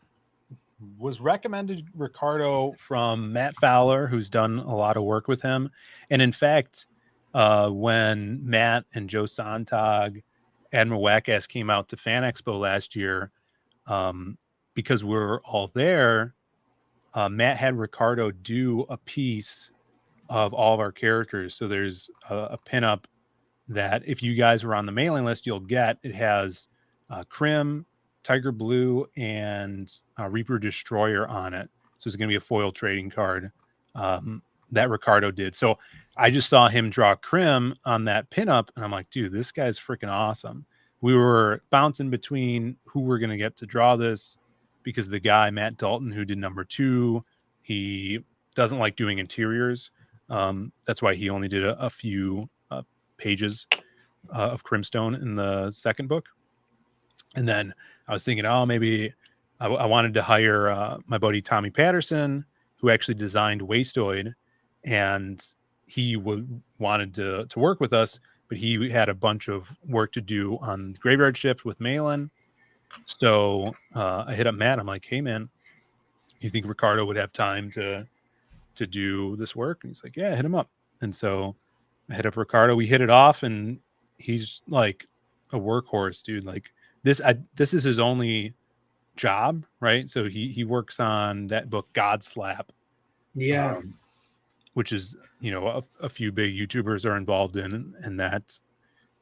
was recommended Ricardo from Matt Fowler, who's done a lot of work with him. And in fact, when Matt and Joe Sontag, Admiral Wackass came out to Fan Expo last year, because we're all there, Matt had Ricardo do a piece of all of our characters. So there's a pinup that if you guys were on the mailing list, you'll get. It has Crim, Tiger Blue, and Reaper Destroyer on it. So it's going to be a foil trading card that Ricardo did. So I just saw him draw Crim on that pinup, and I'm like, dude, this guy's freaking awesome. We were bouncing between who we're going to get to draw this, because the guy, Matt Dalton, who did #2, he doesn't like doing interiors. That's why he only did a few pages of Crimstone in the second book. And then I was thinking, oh, maybe I wanted to hire my buddy Tommy Patterson, who actually designed Wastoid, and he wanted to work with us, but he had a bunch of work to do on Graveyard Shift with Malin. So I hit up Matt. I'm like, hey, man, you think Ricardo would have time to do this work? And he's like, yeah, hit him up. And so I hit up Ricardo. We hit it off, and he's like a workhorse, dude. Like this is his only job, right? So he works on that book God Slap, Yeah. which is, a few big YouTubers are involved in, and that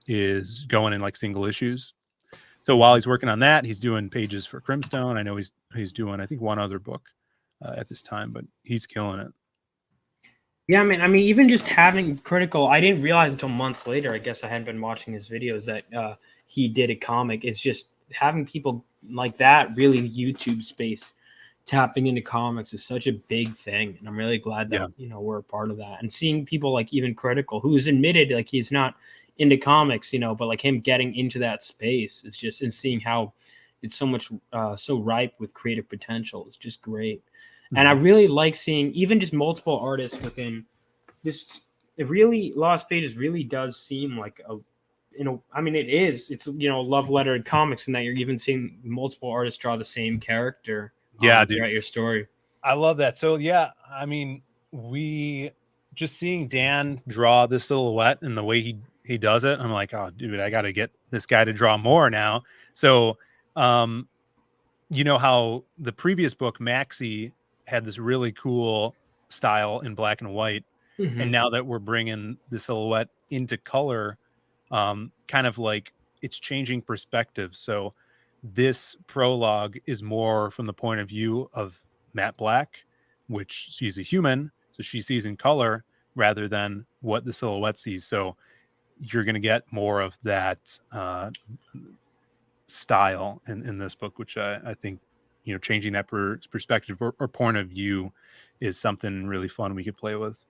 is going in like single issues. So while he's working on that, he's doing pages for Crimstone. I know he's doing, I think, one other book at this time, but he's killing it. Yeah, I mean, even just having Critical, I didn't realize until months later. I guess I hadn't been watching his videos that he did a comic. It's just having people like that, really YouTube space, tapping into comics is such a big thing, and I'm really glad that we're a part of that. And seeing people like even Critical, who's admitted like he's not into comics, but like him getting into that space is just, and seeing how it's so much so ripe with creative potential is just great. And I really like seeing even just multiple artists within this. It really, Lost Pages really does seem like it's love letter in comics, and that you're even seeing multiple artists draw the same character. Dude, throughout your story. I love that. So yeah, I mean, we just seeing Dan draw the silhouette and the way he does it, I'm like, oh, dude, I got to get this guy to draw more now. So, how the previous book, Maxie, had this really cool style in black and white. And now that we're bringing the silhouette into color, kind of like it's changing perspective. So this prologue is more from the point of view of Matte Black, which she's a human, so she sees in color rather than what the silhouette sees. So you're going to get more of that style in this book, which I think, changing that perspective or point of view is something really fun we could play with.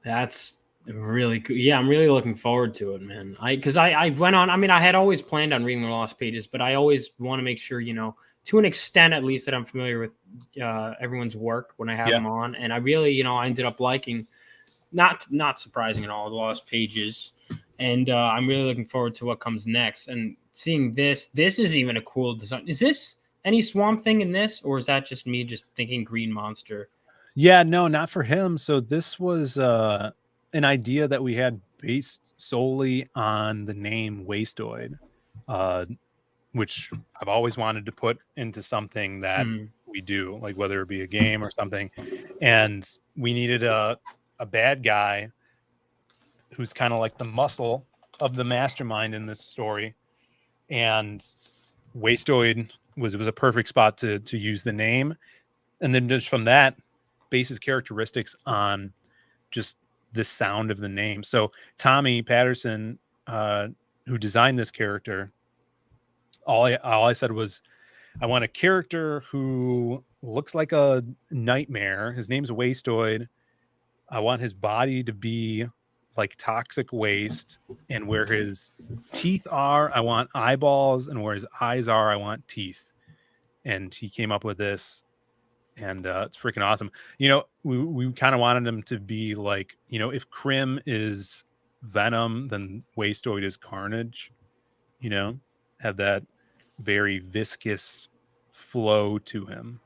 That's really cool. Yeah, I'm really looking forward to it, man. Because I went on. I mean, I had always planned on reading the Lost Pages, but I always want to make sure, to an extent at least, that I'm familiar with everyone's work when I have them on. And I really, I ended up liking, not surprising at all, the Lost Pages. And I'm really looking forward to what comes next. And seeing this is even a cool design. Is this any Swamp Thing in this, or is that just me just thinking Green Monster? Yeah, no, not for him. So this was an idea that we had based solely on the name Wastoid, which I've always wanted to put into something that we do, like whether it be a game or something. And we needed a a bad guy who's kind of like the muscle of the mastermind in this story. And Wastoid was a perfect spot to use the name. And then just from that, base his characteristics on just the sound of the name. So Tommy Patterson, who designed this character, all I said was, I want a character who looks like a nightmare. His name's Wastoid. I want his body to be like toxic waste, and where his teeth are, I want eyeballs, and where his eyes are, I want teeth. And he came up with this, and it's freaking awesome. You know, we kind of wanted him to be like, you know, if Krim is Venom, then Wastoid is Carnage. You know, have that very viscous flow to him.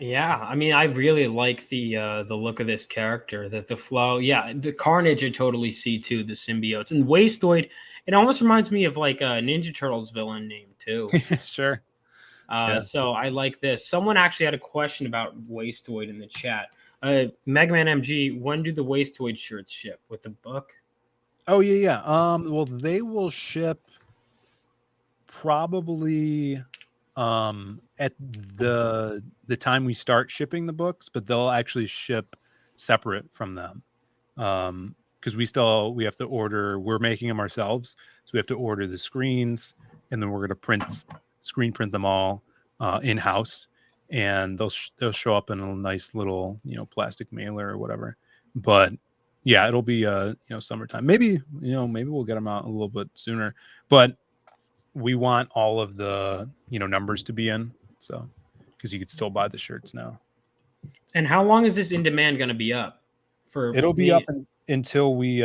Yeah, I mean, I really like the look of this character, the flow. Yeah, the Carnage I totally see too, the symbiotes. And Wastoid, it almost reminds me of like a Ninja Turtles villain name too. Sure. Yeah. So I like this. Someone actually had a question about Wastoid in the chat. Mega Man MG, when do the Wastoid shirts ship with the book? Oh yeah. Well, they will ship probably at the time we start shipping the books, but they'll actually ship separate from them. Because we have to order, we're making them ourselves, so we have to order the screens, and then we're going to screen print them all in-house, and they'll show up in a nice little, you know, plastic mailer or whatever. But yeah, it'll be you know, summertime. Maybe we'll get them out a little bit sooner, but we want all of the, you know, numbers to be in, so because you could still buy the shirts now. And how long is this in demand going to be up for? It'll be up until we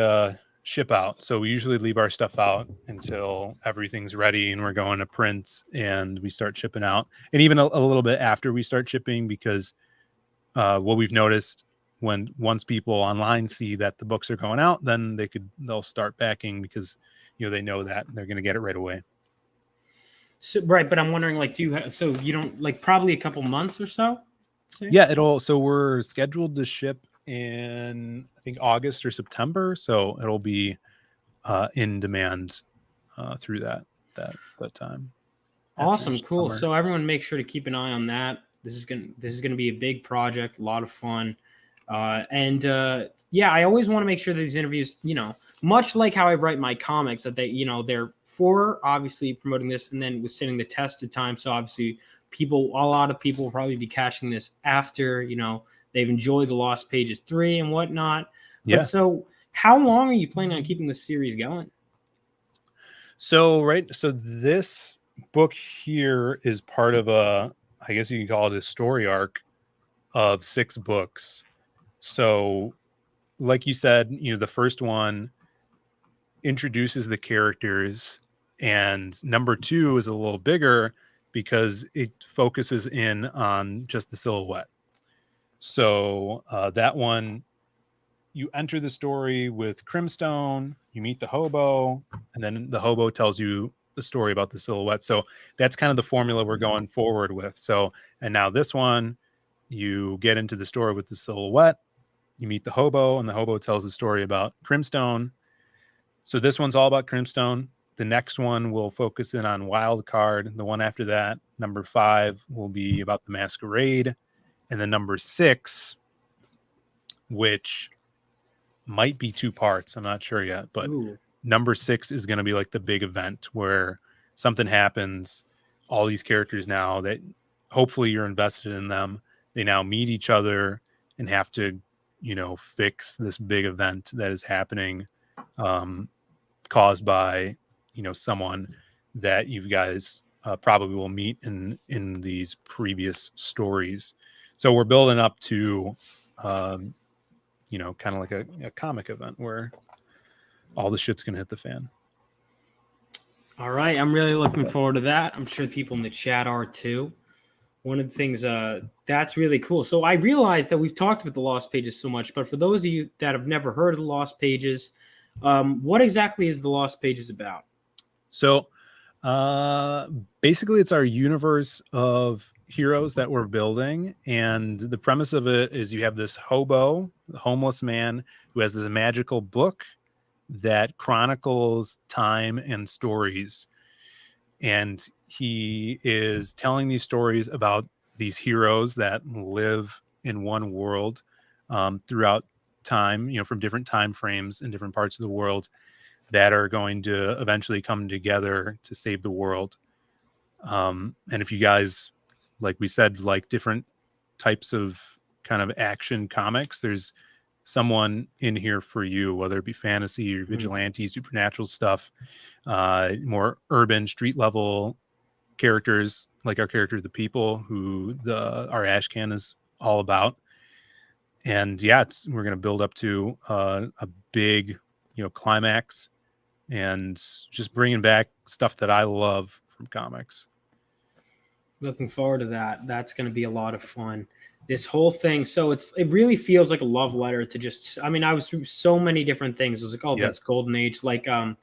ship out. So we usually leave our stuff out until everything's ready and we're going to print and we start shipping out, and even a little bit after we start shipping, because what we've noticed, once people online see that the books are going out, then they'll start backing, because, you know, they know that they're going to get it right away. So, right, but I'm wondering, like, so you don't, like, probably a couple months or so? Yeah, so we're scheduled to ship in, I think, August or September, so it'll be in demand through that time. Awesome, cool. Summer. So everyone, make sure to keep an eye on that. This is gonna be a big project, a lot of fun, and yeah, I always want to make sure that these interviews, you know, much like how I write my comics, that they, you know, they're for obviously promoting this and then withstanding the test of time. So obviously a lot of people will probably be catching this after, you know, they've enjoyed the Lost Pages 3 and whatnot. Yeah. But so how long are you planning on keeping this series going? So this book here is part of I guess you can call it a story arc of 6 books. So like you said, you know, the first one introduces the characters, and number 2 is a little bigger because it focuses in on just the silhouette. So that one, you enter the story with Crimstone, you meet the hobo, and then the hobo tells you the story about the silhouette. So that's kind of the formula we're going forward with. So, and now this one, you get into the story with the silhouette, you meet the hobo, and the hobo tells the story about Crimstone. So this one's all about Crimstone. The next one will focus in on Wild Card. The one after that, number 5, will be about the Masquerade. And then number 6, which might be 2 parts, I'm not sure yet, but number 6 is going to be like the big event where something happens. All these characters now that hopefully you're invested in them, they now meet each other and have to, you know, fix this big event that is happening, caused by, you know, someone that you guys probably will meet in these previous stories. So we're building up to, you know, kind of like a comic event where all the shit's gonna hit the fan. All right, I'm really looking forward to that. I'm sure people in the chat are too. One of the things that's really cool. So I realized that we've talked about the Lost Pages so much, but for those of you that have never heard of the Lost Pages, what exactly is the Lost Pages about? So basically it's our universe of heroes that we're building, and the premise of it is you have this hobo, the homeless man, who has this magical book that chronicles time and stories, and he is telling these stories about these heroes that live in one world throughout time, from different time frames in different parts of the world, that are going to eventually come together to save the world. And if you guys, like we said, like different types of kind of action comics, there's someone in here for you, whether it be fantasy or vigilante, supernatural stuff, more urban street level characters, like our character, the People, who our Ashcan is all about. And yeah, we're going to build up to a big, climax, and just bringing back stuff that I love from comics. Looking forward to that. That's going to be a lot of fun. This whole thing. So it really feels like a love letter to just, I mean, I was through so many different things. I was like, oh, that's Golden Age. Like, I'm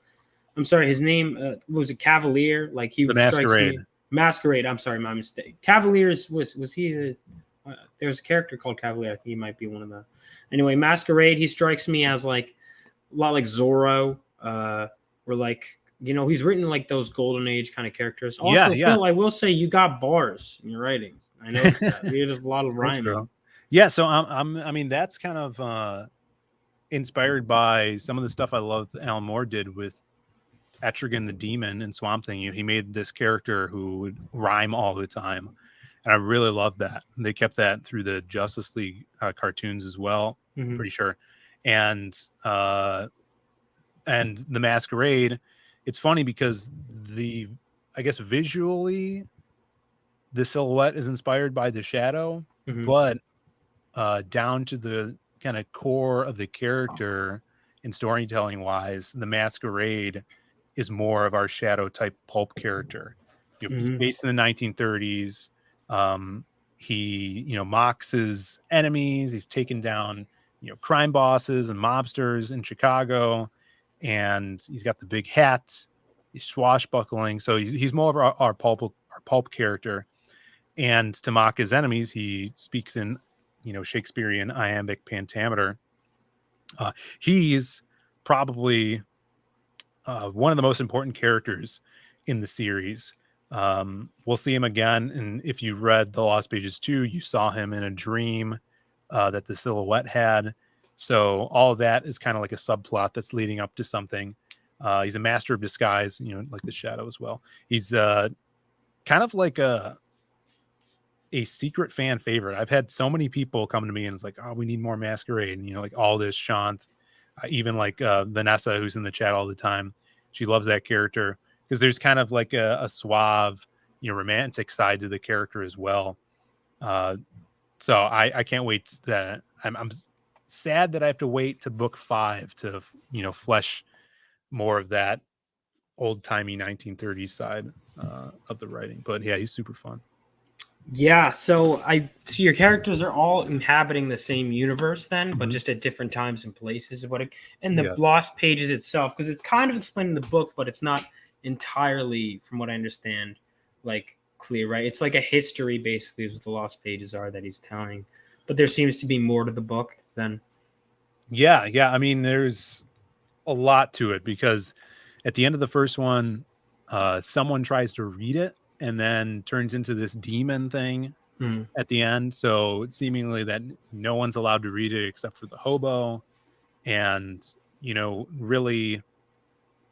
sorry, his name was it Cavalier? Like he The strikes Masquerade. me. Masquerade. I'm sorry, my mistake. Cavaliers was he? There's a character called Cavalier. I think he might be one of the. Anyway, Masquerade. He strikes me as like a lot like Zorro, or like he's written like those Golden Age kind of characters. Also, Phill, I will say you got bars in your writings. I noticed that. You have a lot of rhyming. Thanks, yeah, so I mean, that's kind of inspired by some of the stuff I love Alan Moore did with Etrigan the Demon and Swamp Thing. He made this character who would rhyme all the time, and I really love that. They kept that through the Justice League cartoons as well, pretty sure. And the Masquerade, it's funny because I guess visually the silhouette is inspired by the shadow, but down to the kind of core of the character and storytelling wise, the Masquerade is more of our shadow type pulp character. He's based in the 1930s. He mocks his enemies. He's taken down crime bosses and mobsters in Chicago, and he's got the big hat. He's swashbuckling, so he's more of our pulp character. And to mock his enemies, he speaks in Shakespearean iambic pentameter. He's probably one of the most important characters in the series. We'll see him again, and if you read The Lost Pages 2, you saw him in a dream that the Silhouette had. So all of that is kind of like a subplot that's leading up to something. He's a master of disguise, like the Shadow as well. He's kind of like a secret fan favorite. I've had so many people come to me and it's like, oh, we need more Masquerade. And, like all this Shant, even like Vanessa, who's in the chat all the time. She loves that character because there's kind of like a suave, romantic side to the character as well. So I can't wait. I'm sad that I have to wait to book 5 to, flesh more of that old timey 1930s side of the writing. But yeah, he's super fun. Yeah, so your characters are all inhabiting the same universe then, but just at different times and places. And the Lost Pages itself, because it's kind of explained in the book, but it's not entirely, from what I understand, like clear, right? It's like a history, basically, is what the Lost Pages are that he's telling. But there seems to be more to the book than. Yeah. I mean, there's a lot to it because at the end of the first one, someone tries to read it and then turns into this demon thing at the end. So it's seemingly that no one's allowed to read it except for the hobo. And, really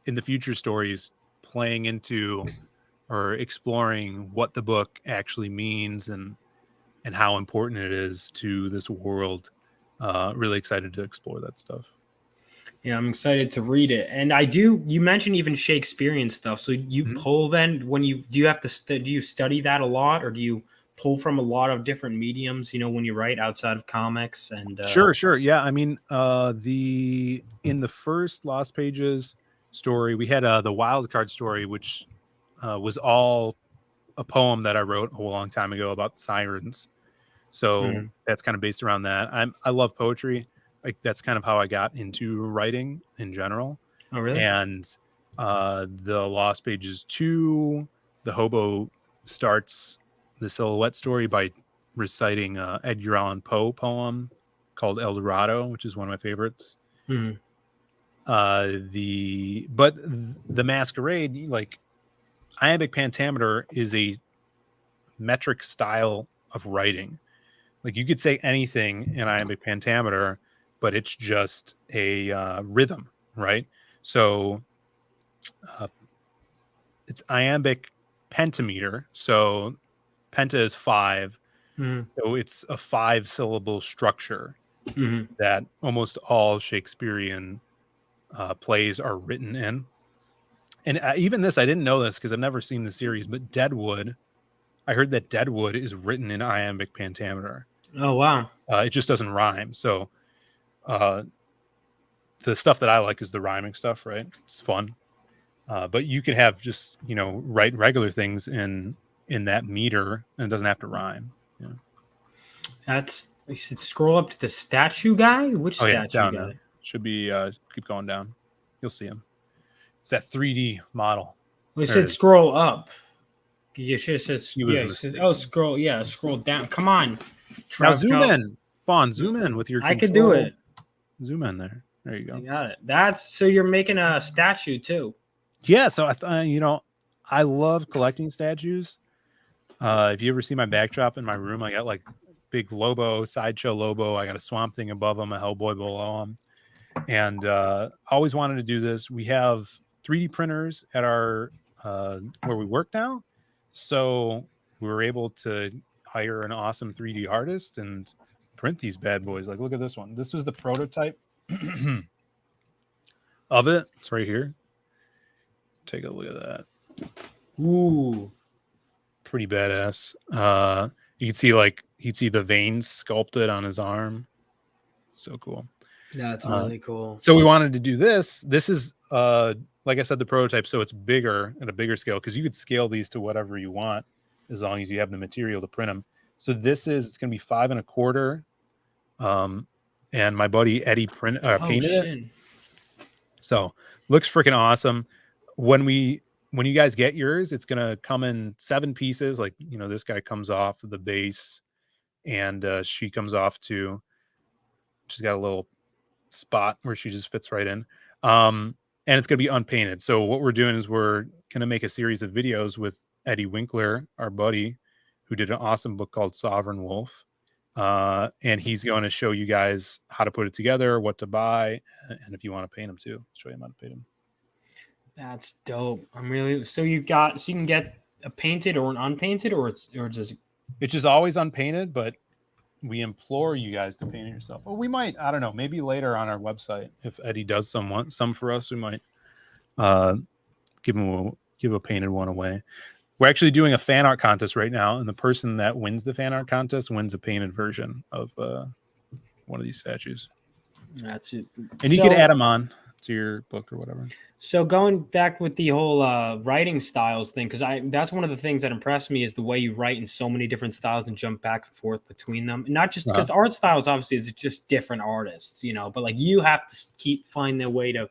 in the future stories playing into or exploring what the book actually means and how important it is to this world. Really excited to explore that stuff. Yeah, I'm excited to read it. And you mentioned even Shakespearean stuff. So you pull then do you study that a lot, or do you pull from a lot of different mediums, when you write outside of comics? And Sure. Yeah. I mean, in the first Lost Pages story, we had the wild card story, which was all a poem that I wrote a long time ago about sirens. So that's kind of based around that. I love poetry. Like that's kind of how I got into writing in general. Oh, really? And the Lost Pages 2, the hobo starts the Silhouette story by reciting Edgar Allan Poe poem called El Dorado, which is one of my favorites. Mm-hmm. The Masquerade, like iambic pentameter, is a metric style of writing. Like you could say anything in iambic pentameter, but it's just a rhythm, right? So it's iambic pentameter. So penta is 5. Mm-hmm. So it's a 5-syllable structure Mm-hmm. that almost all Shakespearean plays are written in. And even this, I didn't know this because I've never seen the series, but Deadwood, I heard that Deadwood is written in iambic pentameter. Oh, wow. It just doesn't rhyme. So the stuff that I like is the rhyming stuff, right? It's fun. But you can have just, write regular things in that meter and it doesn't have to rhyme. Yeah. You should scroll up to the statue guy. Which statue down guy? there. Should be keep going down. You'll see him. It's that 3D model. We should scroll up. You should have said, scroll down. Come on. Now zoom in. Vaughn, zoom in with your I could do it. Zoom in there. There you go. I got it. So you're making a statue too. Yeah, so I love collecting statues. If you ever see my backdrop in my room, I got like big Lobo, sideshow Lobo. I got a Swamp Thing above him, a Hellboy below him. And always wanted to do this. We have 3D printers at our where we work now. So we were able to hire an awesome 3D artist and print these bad boys. Like, look at this one. This was the prototype of it. It's right here. Take a look at that. Ooh. Pretty badass. You can see you'd see the veins sculpted on his arm. So cool. That's really cool. So we wanted to do this. This is like I said, the prototype, so it's bigger at a bigger scale because you could scale these to whatever you want as long as you have the material to print them. So it's going to be 5 1/4. And my buddy Eddie painted it. So looks freaking awesome. When you guys get yours, it's going to come in 7 pieces. Like, this guy comes off the base and she comes off too. She's got a little spot where she just fits right in. And it's going to be unpainted. So what we're doing is we're going to make a series of videos with Eddie Winkler, our buddy, who did an awesome book called Sovereign Wolf. And he's going to show you guys how to put it together, what to buy, and if you want to paint them too, show you how to paint them. That's dope. So you can get a painted or an unpainted, or it's just always unpainted, but we implore you guys to paint it yourself. Well, we might, I don't know, maybe later on our website, if Eddie does some for us, we might give a painted one away. We're actually doing a fan art contest right now, and the person that wins the fan art contest wins a painted version of one of these statues. That's it. And you can add them on to your book or whatever. So going back with the whole writing styles thing, because that's one of the things that impressed me is the way you write in so many different styles and jump back and forth between them. And not just because art styles obviously is just different artists, but like you have to keep finding a way to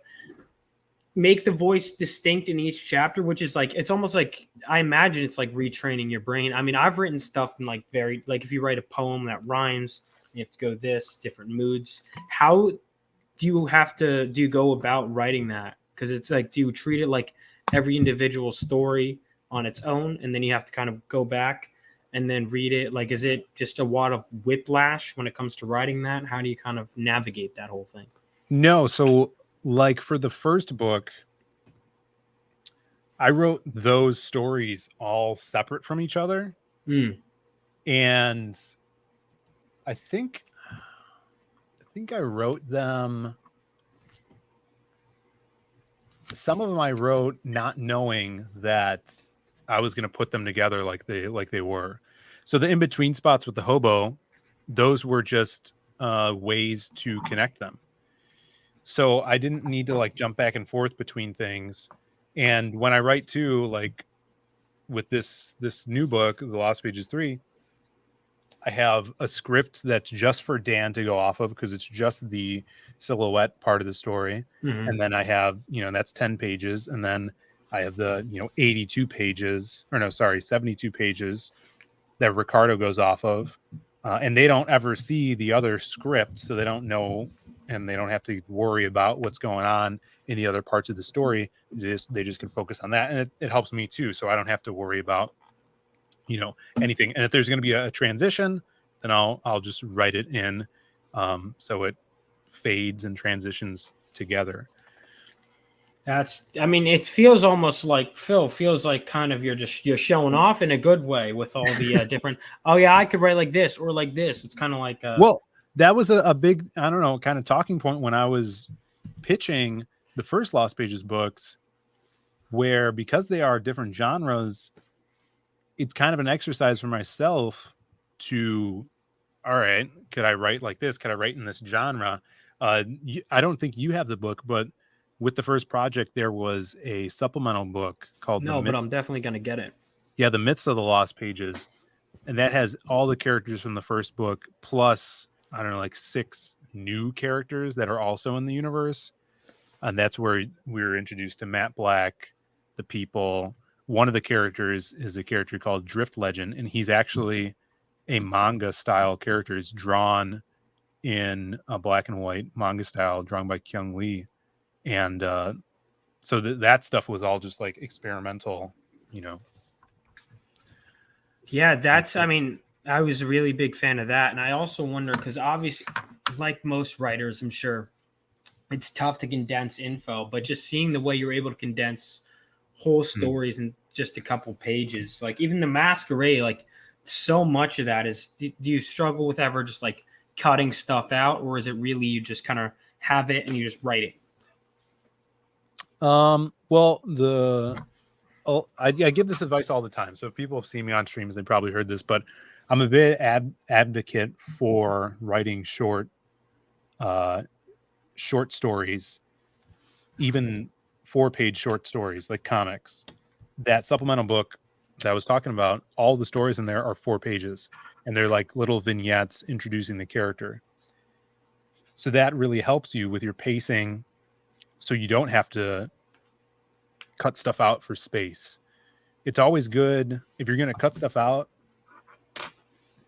make the voice distinct in each chapter, which is like, it's almost like, I imagine it's like retraining your brain. I mean, I've written stuff in like if you write a poem that rhymes, you have to go different moods. How do you go about writing that? Because it's like, do you treat it like every individual story on its own, and then you have to kind of go back and then read it? Like, is it just a lot of whiplash when it comes to writing that? How do you kind of navigate that whole thing? No, so like for the first book, I wrote those stories all separate from each other. And I think I wrote them. Some of them I wrote not knowing that I was going to put them together like they were. So the in-between spots with the hobo, those were just ways to connect them. So I didn't need to like jump back and forth between things. And when I write too, like with this new book, The Lost Pages 3, I have a script that's just for Dan to go off of because it's just the silhouette part of the story. Mm-hmm. And then I have, that's 10 pages. And then I have the, 72 pages that Ricardo goes off of, and they don't ever see the other script, so they don't know, and they don't have to worry about what's going on in the other parts of the story. They just can focus on that, and it helps me too, so I don't have to worry about anything. And if there's going to be a transition, then I'll just write it in, so it fades and transitions together. It feels almost like Phill feels like kind of you're showing off in a good way with all the different. Oh yeah, I could write like this or like this. It's kind of like well, that was a big, I don't know, kind of talking point when I was pitching the first Lost Pages books, where because they are different genres, it's kind of an exercise for myself to, all right, could I write like this? Could I write in this genre? I don't think you have the book, but with the first project, there was a supplemental book called but I'm definitely going to get it. Yeah, The Myths of the Lost Pages. And that has all the characters from the first book, plus, I don't know, like 6 new characters that are also in the universe. And that's where we were introduced to Matt Black, the people. One of the characters is a character called Drift Legend, and he's actually a manga-style character. It's drawn in a black and white manga style, drawn by Kyung Lee. And so that stuff was all just like experimental, Yeah, I was a really big fan of that. And I also wonder, because obviously, like most writers, I'm sure it's tough to condense info, but just seeing the way you're able to condense whole stories in just a couple pages, like even the Masquerade, like so much of that is, do you struggle with ever just like cutting stuff out, or is it really you just kind of have it and you just write it? Well, I give this advice all the time. So if people have seen me on streams, they probably heard this, but I'm a bit advocate for writing short stories, even 4-page short stories like comics. That supplemental book that I was talking about, all the stories in there are 4 pages, and they're like little vignettes introducing the character. So that really helps you with your pacing, so you don't have to cut stuff out for space. It's always good if you're going to cut stuff out,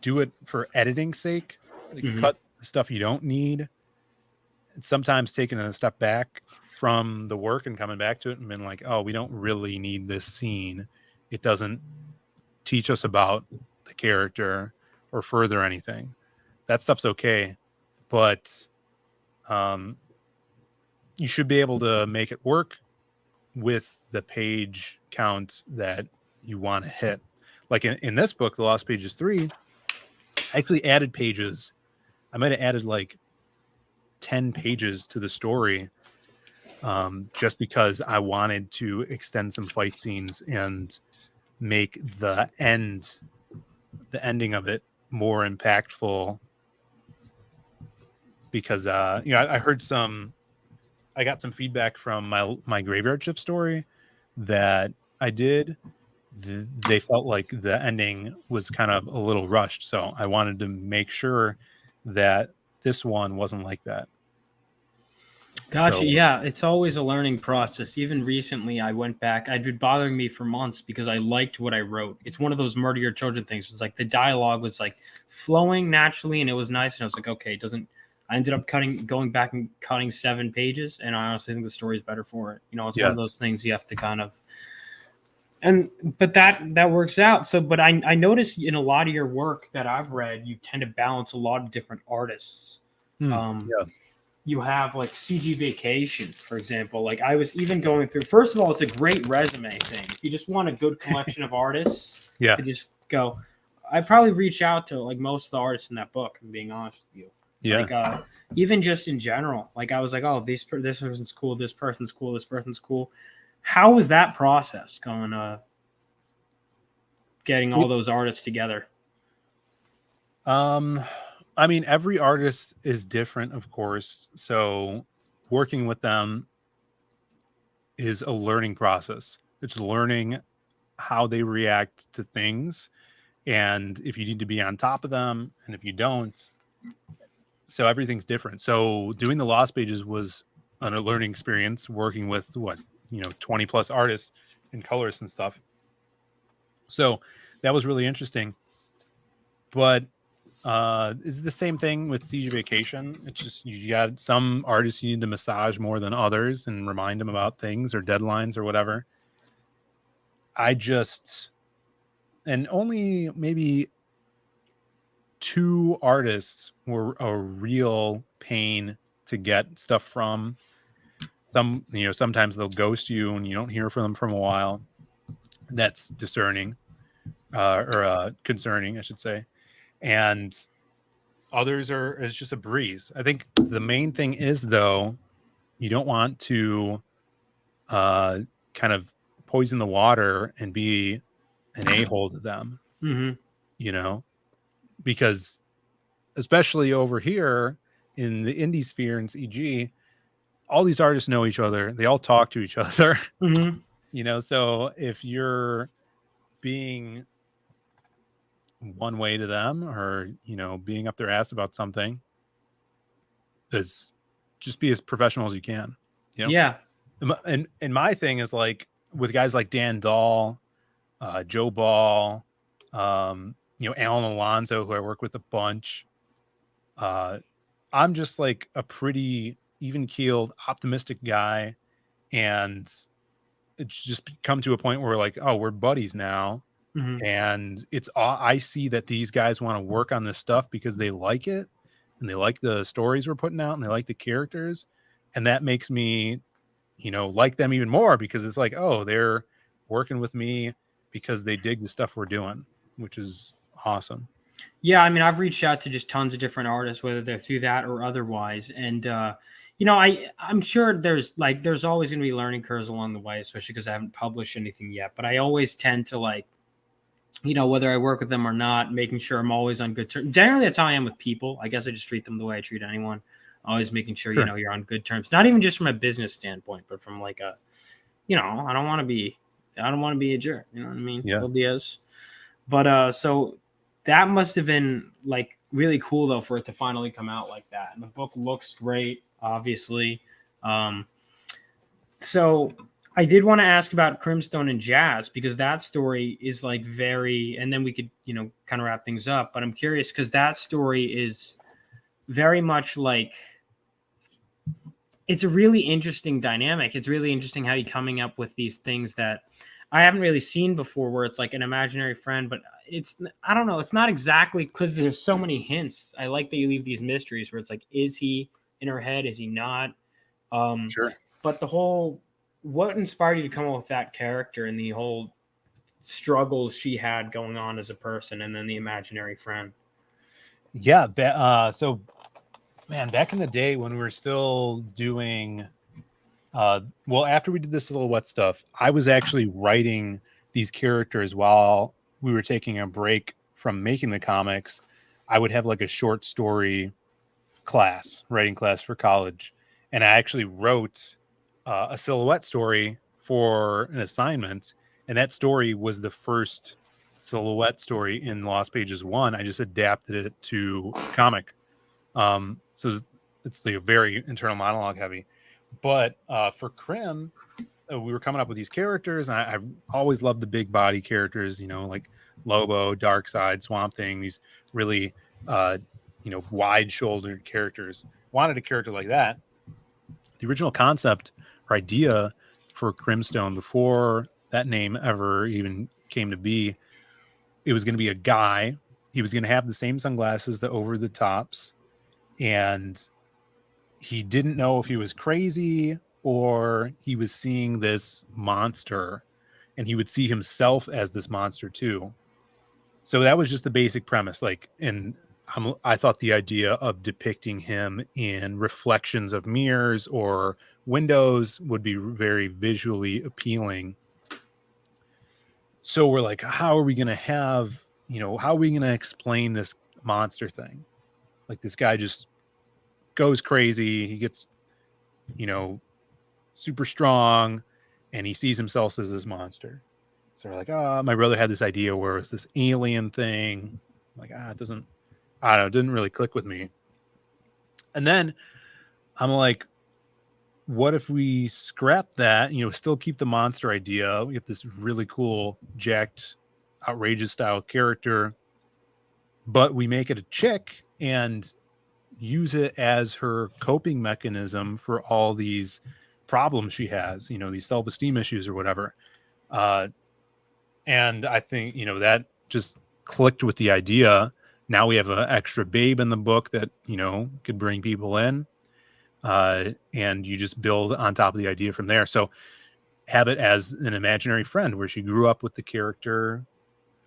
do it for editing's sake. Cut stuff you don't need. It's sometimes taking a step back from the work and coming back to it and being like, oh, we don't really need this scene. It doesn't teach us about the character or further anything. That stuff's okay, but you should be able to make it work with the page count that you want to hit. Like in this book, The Lost Pages 3, I actually added pages. I might have added like 10 pages to the story, just because I wanted to extend some fight scenes and make the ending of it more impactful. Because I got some feedback from my graveyard shift story that I did. They felt like the ending was kind of a little rushed, so I wanted to make sure that this one wasn't like that. Gotcha. So, yeah, it's always a learning process. Even recently, I went back. I'd been bothering me for months because I liked what I wrote. It's one of those Murder Your Children things. It's like the dialogue was like flowing naturally, and it was nice. And I was like, okay, it doesn't. I ended up going back and cutting 7 pages, and I honestly think the story is better for it. It's one of those things you have to kind of. But that works out. So, but I noticed in a lot of your work that I've read, you tend to balance a lot of different artists. You have like CG Vacation, for example. Like I was even going through. First of all, it's a great resume thing. If you just want a good collection of artists, to just go. I probably reach out to like most of the artists in that book. I'm being honest with you. Yeah. Like even just in general, like I was like, oh, this person's cool. This person's cool. This person's cool. How was that process going? Getting all those artists together. I mean, every artist is different, of course. So working with them is a learning process. It's learning how they react to things, and if you need to be on top of them, and if you don't. So everything's different. So doing the Lost Pages was a learning experience, working with 20 plus artists and colorists and stuff. So that was really interesting. But it's the same thing with Siege Vacation. It's just you got some artists you need to massage more than others and remind them about things or deadlines or whatever. And only maybe 2 artists were a real pain to get stuff from. Sometimes they'll ghost you and you don't hear from them for a while. That's discerning, or concerning, I should say. And others is just a breeze. I think the main thing is, though, you don't want to kind of poison the water and be an a-hole to them, because especially over here in the indie sphere in CG, all these artists know each other. They all talk to each other, so if you're being one way to them or, being up their ass about something, is just be as professional as you can. Yeah. And my thing is like with guys like Dan Dahl, Joe Ball, Alan Alonso, who I work with a bunch. I'm just like a pretty even-keeled, optimistic guy, and it's just come to a point where like, oh, we're buddies now. And I see that these guys want to work on this stuff because they like it and they like the stories we're putting out and they like the characters, and that makes me like them even more, because it's like, oh, they're working with me because they dig the stuff we're doing, which is awesome. Yeah, I mean, I've reached out to just tons of different artists, whether they're through that or otherwise, and I'm sure there's always going to be learning curves along the way, especially because I haven't published anything yet. But I always tend to whether I work with them or not, making sure I'm always on good terms. Generally, that's how I am with people. I guess I just treat them the way I treat anyone. Always making sure, Sure. You're on good terms, not even just from a business standpoint, but from like a, I don't want to be a jerk. You know what I mean? Yeah. Phill Diaz. But so that must have been like really cool though for it to finally come out like that. And the book looks great, obviously. So I did want to ask about Crimstone and Jazz, because that story is like and then we could, kind of wrap things up. But I'm curious because that story is very much like, it's a really interesting dynamic. It's really interesting how you're coming up with these things that I haven't really seen before, where it's like an imaginary friend, but I don't know. It's not exactly, because there's so many hints. I like that you leave these mysteries where it's like, is he in her head? Is he not? Sure. But what inspired you to come up with that character and the whole struggles she had going on as a person, and then the imaginary friend? Yeah. So, man, back in the day when we were still doing, after we did the Silhouette stuff, I was actually writing these characters while we were taking a break from making the comics. I would have like a short story writing class for college. And I actually wrote a Silhouette story for an assignment. And that story was the first Silhouette story in Lost Pages 1. I just adapted it to comic. So it's like a very internal monologue heavy. But for Crim, we were coming up with these characters, and I always loved the big body characters, like Lobo, Darkseid, Swamp Thing, these really, wide-shouldered characters. Wanted a character like that. The original concept or idea for Crimstone, before that name ever even came to be, it was going to be a guy. He was going to have the same sunglasses, the over-the-tops, and he didn't know if he was crazy or he was seeing this monster, and he would see himself as this monster too. So that was just the basic premise. I thought the idea of depicting him in reflections of mirrors or windows would be very visually appealing. So we're like, how are we going to explain this monster thing? Like, this guy just goes crazy. He gets, super strong, and he sees himself as this monster. So we're like, my brother had this idea where it's this alien thing. Like, it didn't really click with me. And then I'm like, what if we scrap that, still keep the monster idea? We have this really cool, jacked, outrageous style character, but we make it a chick and use it as her coping mechanism for all these problems she has, these self-esteem issues or whatever. And I think, that just clicked with the idea. Now we have an extra babe in the book that, could bring people in. And you just build on top of the idea from there. So have it as an imaginary friend where she grew up with the character,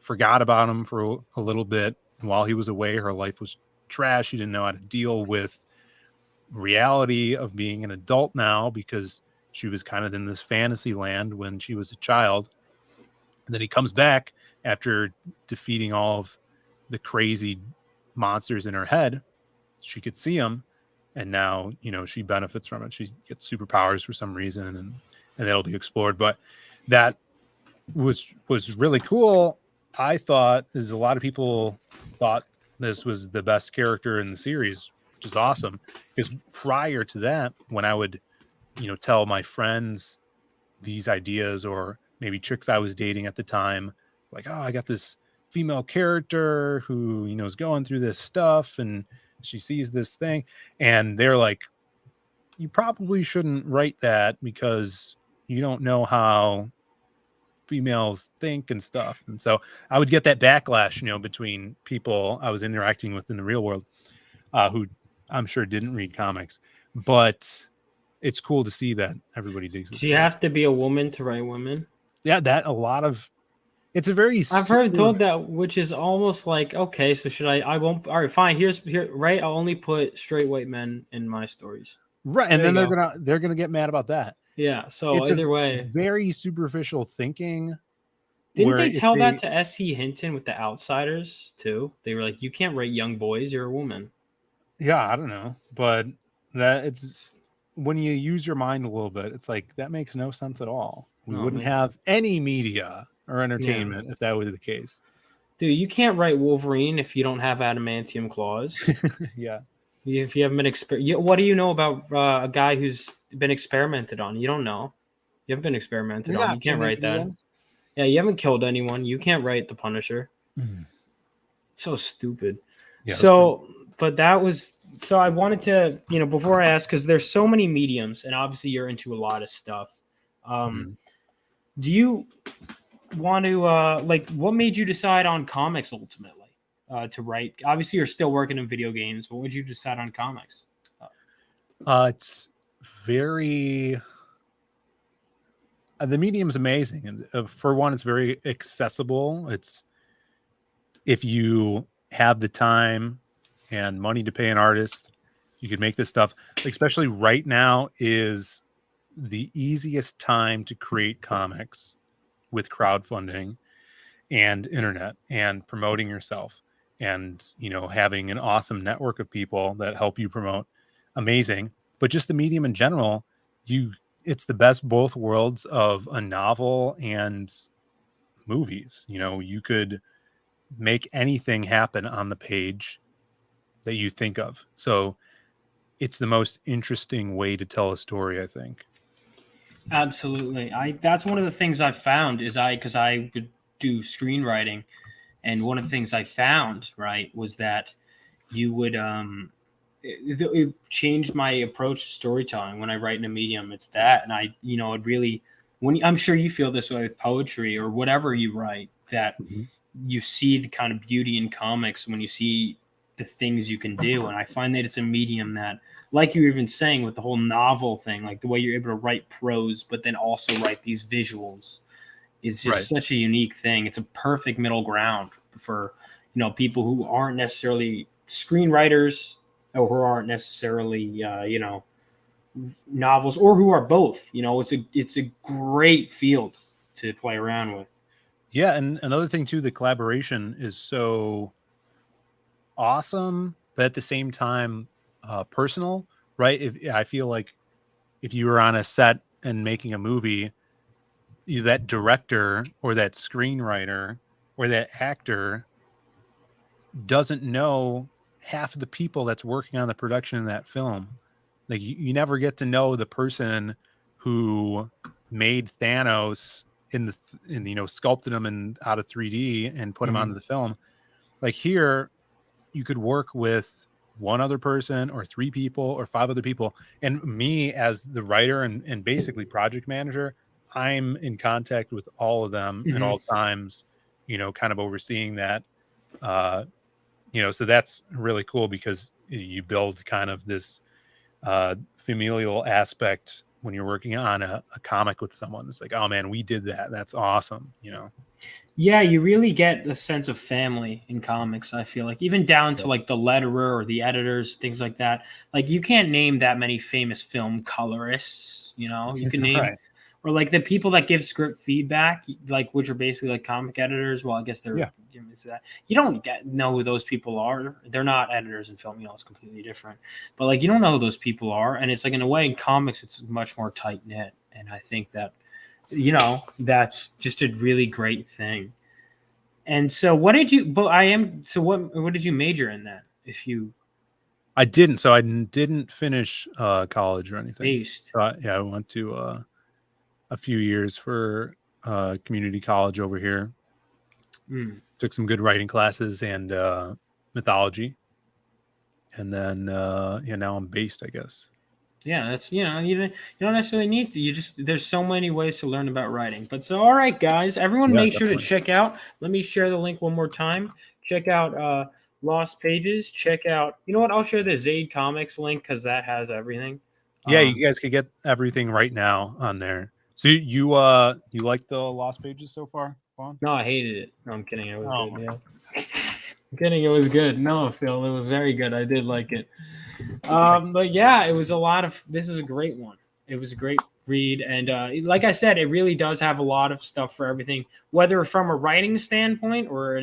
forgot about him for a little bit. And while he was away, her life was trash. She didn't know how to deal with reality of being an adult now because she was kind of in this fantasy land when she was a child. And then he comes back after defeating all of the crazy monsters in her head. She could see him, and now she benefits from it. She gets superpowers for some reason, and that'll be explored. But that was really cool. I thought, as a lot of people thought, this was the best character in the series, which is awesome. Because prior to that, when I would tell my friends these ideas, or maybe chicks I was dating at the time, like, oh, I got this female character who is going through this stuff, and she sees this thing, and they're like, you probably shouldn't write that because you don't know how females think and stuff. And so I would get that backlash, between people I was interacting with in the real world, who I'm sure didn't read comics. But it's cool to see that everybody digs it. Do you have to be a woman to write women? Yeah, it's a very I've heard told that, which is almost like, okay, so should I won't, all right, fine, here, right, I'll only put straight white men in my stories. Right, and then they're gonna get mad about that. Yeah, so it's either way, very superficial thinking. Didn't they tell that to S.C. Hinton with The Outsiders too? They were like, you can't write young boys, you're a woman. Yeah, I don't know, but that it's when you use your mind a little bit, it's like that makes no sense at all. We wouldn't have any media or entertainment if that was the case. Dude, you can't write Wolverine if you don't have adamantium claws. Yeah. If you haven't been what do you know about a guy who's been experimented on? You don't know. You haven't been experimented on. You can't write that. Yeah, you haven't killed anyone. You can't write the Punisher. It's so stupid. Yeah, but that was so I wanted to, before I ask, because there's so many mediums, and obviously you're into a lot of stuff. Do you want to what made you decide on comics ultimately to write? Obviously you're still working in video games, but what would you decide on comics? It's very the medium's amazing, and for one, it's very accessible. It's if you have the time and money to pay an artist, you could make this stuff. Especially right now is the easiest time to create comics with crowdfunding and internet and promoting yourself and having an awesome network of people that help you promote. Amazing. But just the medium in general, it's the best both worlds of a novel and movies. You could make anything happen on the page that you think of. So it's the most interesting way to tell a story, I think. Absolutely. That's one of the things I've found is because I could do screenwriting, and one of the things I found, right, was that you would it changed my approach to storytelling when I write in a medium. It's that, and it really, I'm sure you feel this way with poetry or whatever you write, that you see the kind of beauty in comics when you see the things you can do. And I find that it's a medium that, like you were even saying with the whole novel thing, like the way you're able to write prose, but then also write these visuals is just such a unique thing. It's a perfect middle ground for, people who aren't necessarily screenwriters or who aren't necessarily, novels, or who are both. It's a great field to play around with. Yeah, and another thing too, the collaboration is so awesome, but at the same time personal, right? I feel like if you were on a set and making a movie, that director or that screenwriter or that actor doesn't know half of the people that's working on the production of that film. Like you never get to know the person who made Thanos in sculpted him out of 3D and put him onto the film. Like here, you could work with one other person or 3 people or 5 other people. And me as the writer and basically project manager, I'm in contact with all of them at all times, kind of overseeing that. So that's really cool because you build kind of this familial aspect when you're working on a comic with someone. It's like, oh man, we did that. That's awesome. Yeah, you really get a sense of family in comics, I feel like, even down to Yeah. like the letterer or the editors, things like that. Like you can't name that many famous film colorists, you can name Right. or like the people that give script feedback, like which are basically like comic editors. Well, I guess they're Yeah. You don't know who those people are. They're not editors in film, it's completely different. But like you don't know who those people are, and it's like in a way in comics it's much more tight knit, and I think that that's just a really great thing. And so what did you what did you major in then? If you I didn't. So I didn't finish college or anything. based. So I went to a few years for community college over here. Took some good writing classes and mythology. And then now I'm based, I guess. Yeah, that's you don't necessarily need to. You just there's so many ways to learn about writing. But so all right, guys, everyone, Yeah, make sure to definitely. check out. Let me share the link one more time. Check out Lost Pages. Check out. You know what? I'll share the Zaid Comics link because that has everything. Yeah, you guys could get everything right now on there. So you like the Lost Pages so far, Vaughn? No, I hated it. No, I'm kidding. It was Oh, good. Yeah. I'm kidding. It was good. No, Phil, it was very good. I did like it. But yeah, it was a lot of. This is a great one. It was a great read, and like I said, it really does have a lot of stuff for everything, whether from a writing standpoint or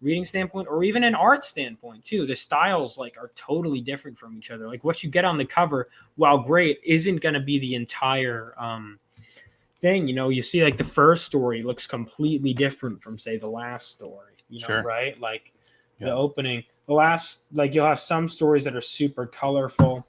reading standpoint, or even an art standpoint too. The styles are totally different from each other. Like what you get on the cover, while great, isn't going to be the entire thing. You see like the first story looks completely different from say the last story. Sure. Right? Like the opening, the last, you'll have some stories that are super colorful,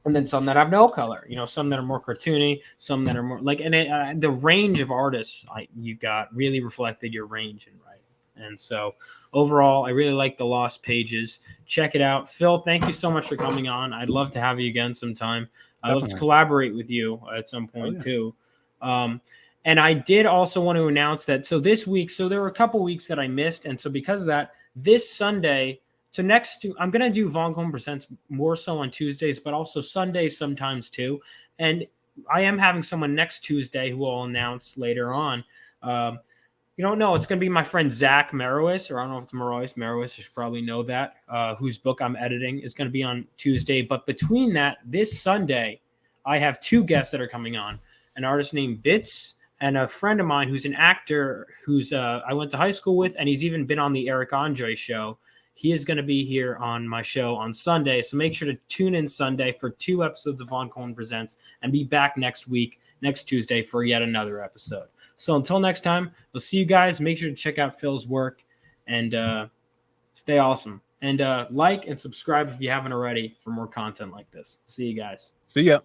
and then some that have no color. Some that are more cartoony, some that are more and the range of artists you got really reflected your range in writing. And so overall, I really like the Lost Pages. Check it out. Phil, thank you so much for coming on. I'd love to have you again sometime. I'd love to collaborate with you at some point too. And I did also want to announce that. So this week, there were a couple weeks that I missed. And so because of that, this Sunday, I'm going to do Vaughn Coleman Presents more so on Tuesdays, but also Sundays sometimes too. And I am having someone next Tuesday who I'll announce later on. You don't know. It's going to be my friend Zach Merowis, or I don't know if it's Merowis. You should probably know that, whose book I'm editing is going to be on Tuesday. But between that, this Sunday, I have 2 guests that are coming on. An artist named Bits and a friend of mine who's an actor who's I went to high school with, and he's even been on the Eric Andre show. He is going to be here on my show on Sunday. So make sure to tune in Sunday for 2 episodes of Vaughn Coleman Presents, and be back next Tuesday for yet another episode. So until next time, we'll see you guys. Make sure to check out Phil's work and stay awesome. And like and subscribe if you haven't already for more content like this. See you guys. See ya.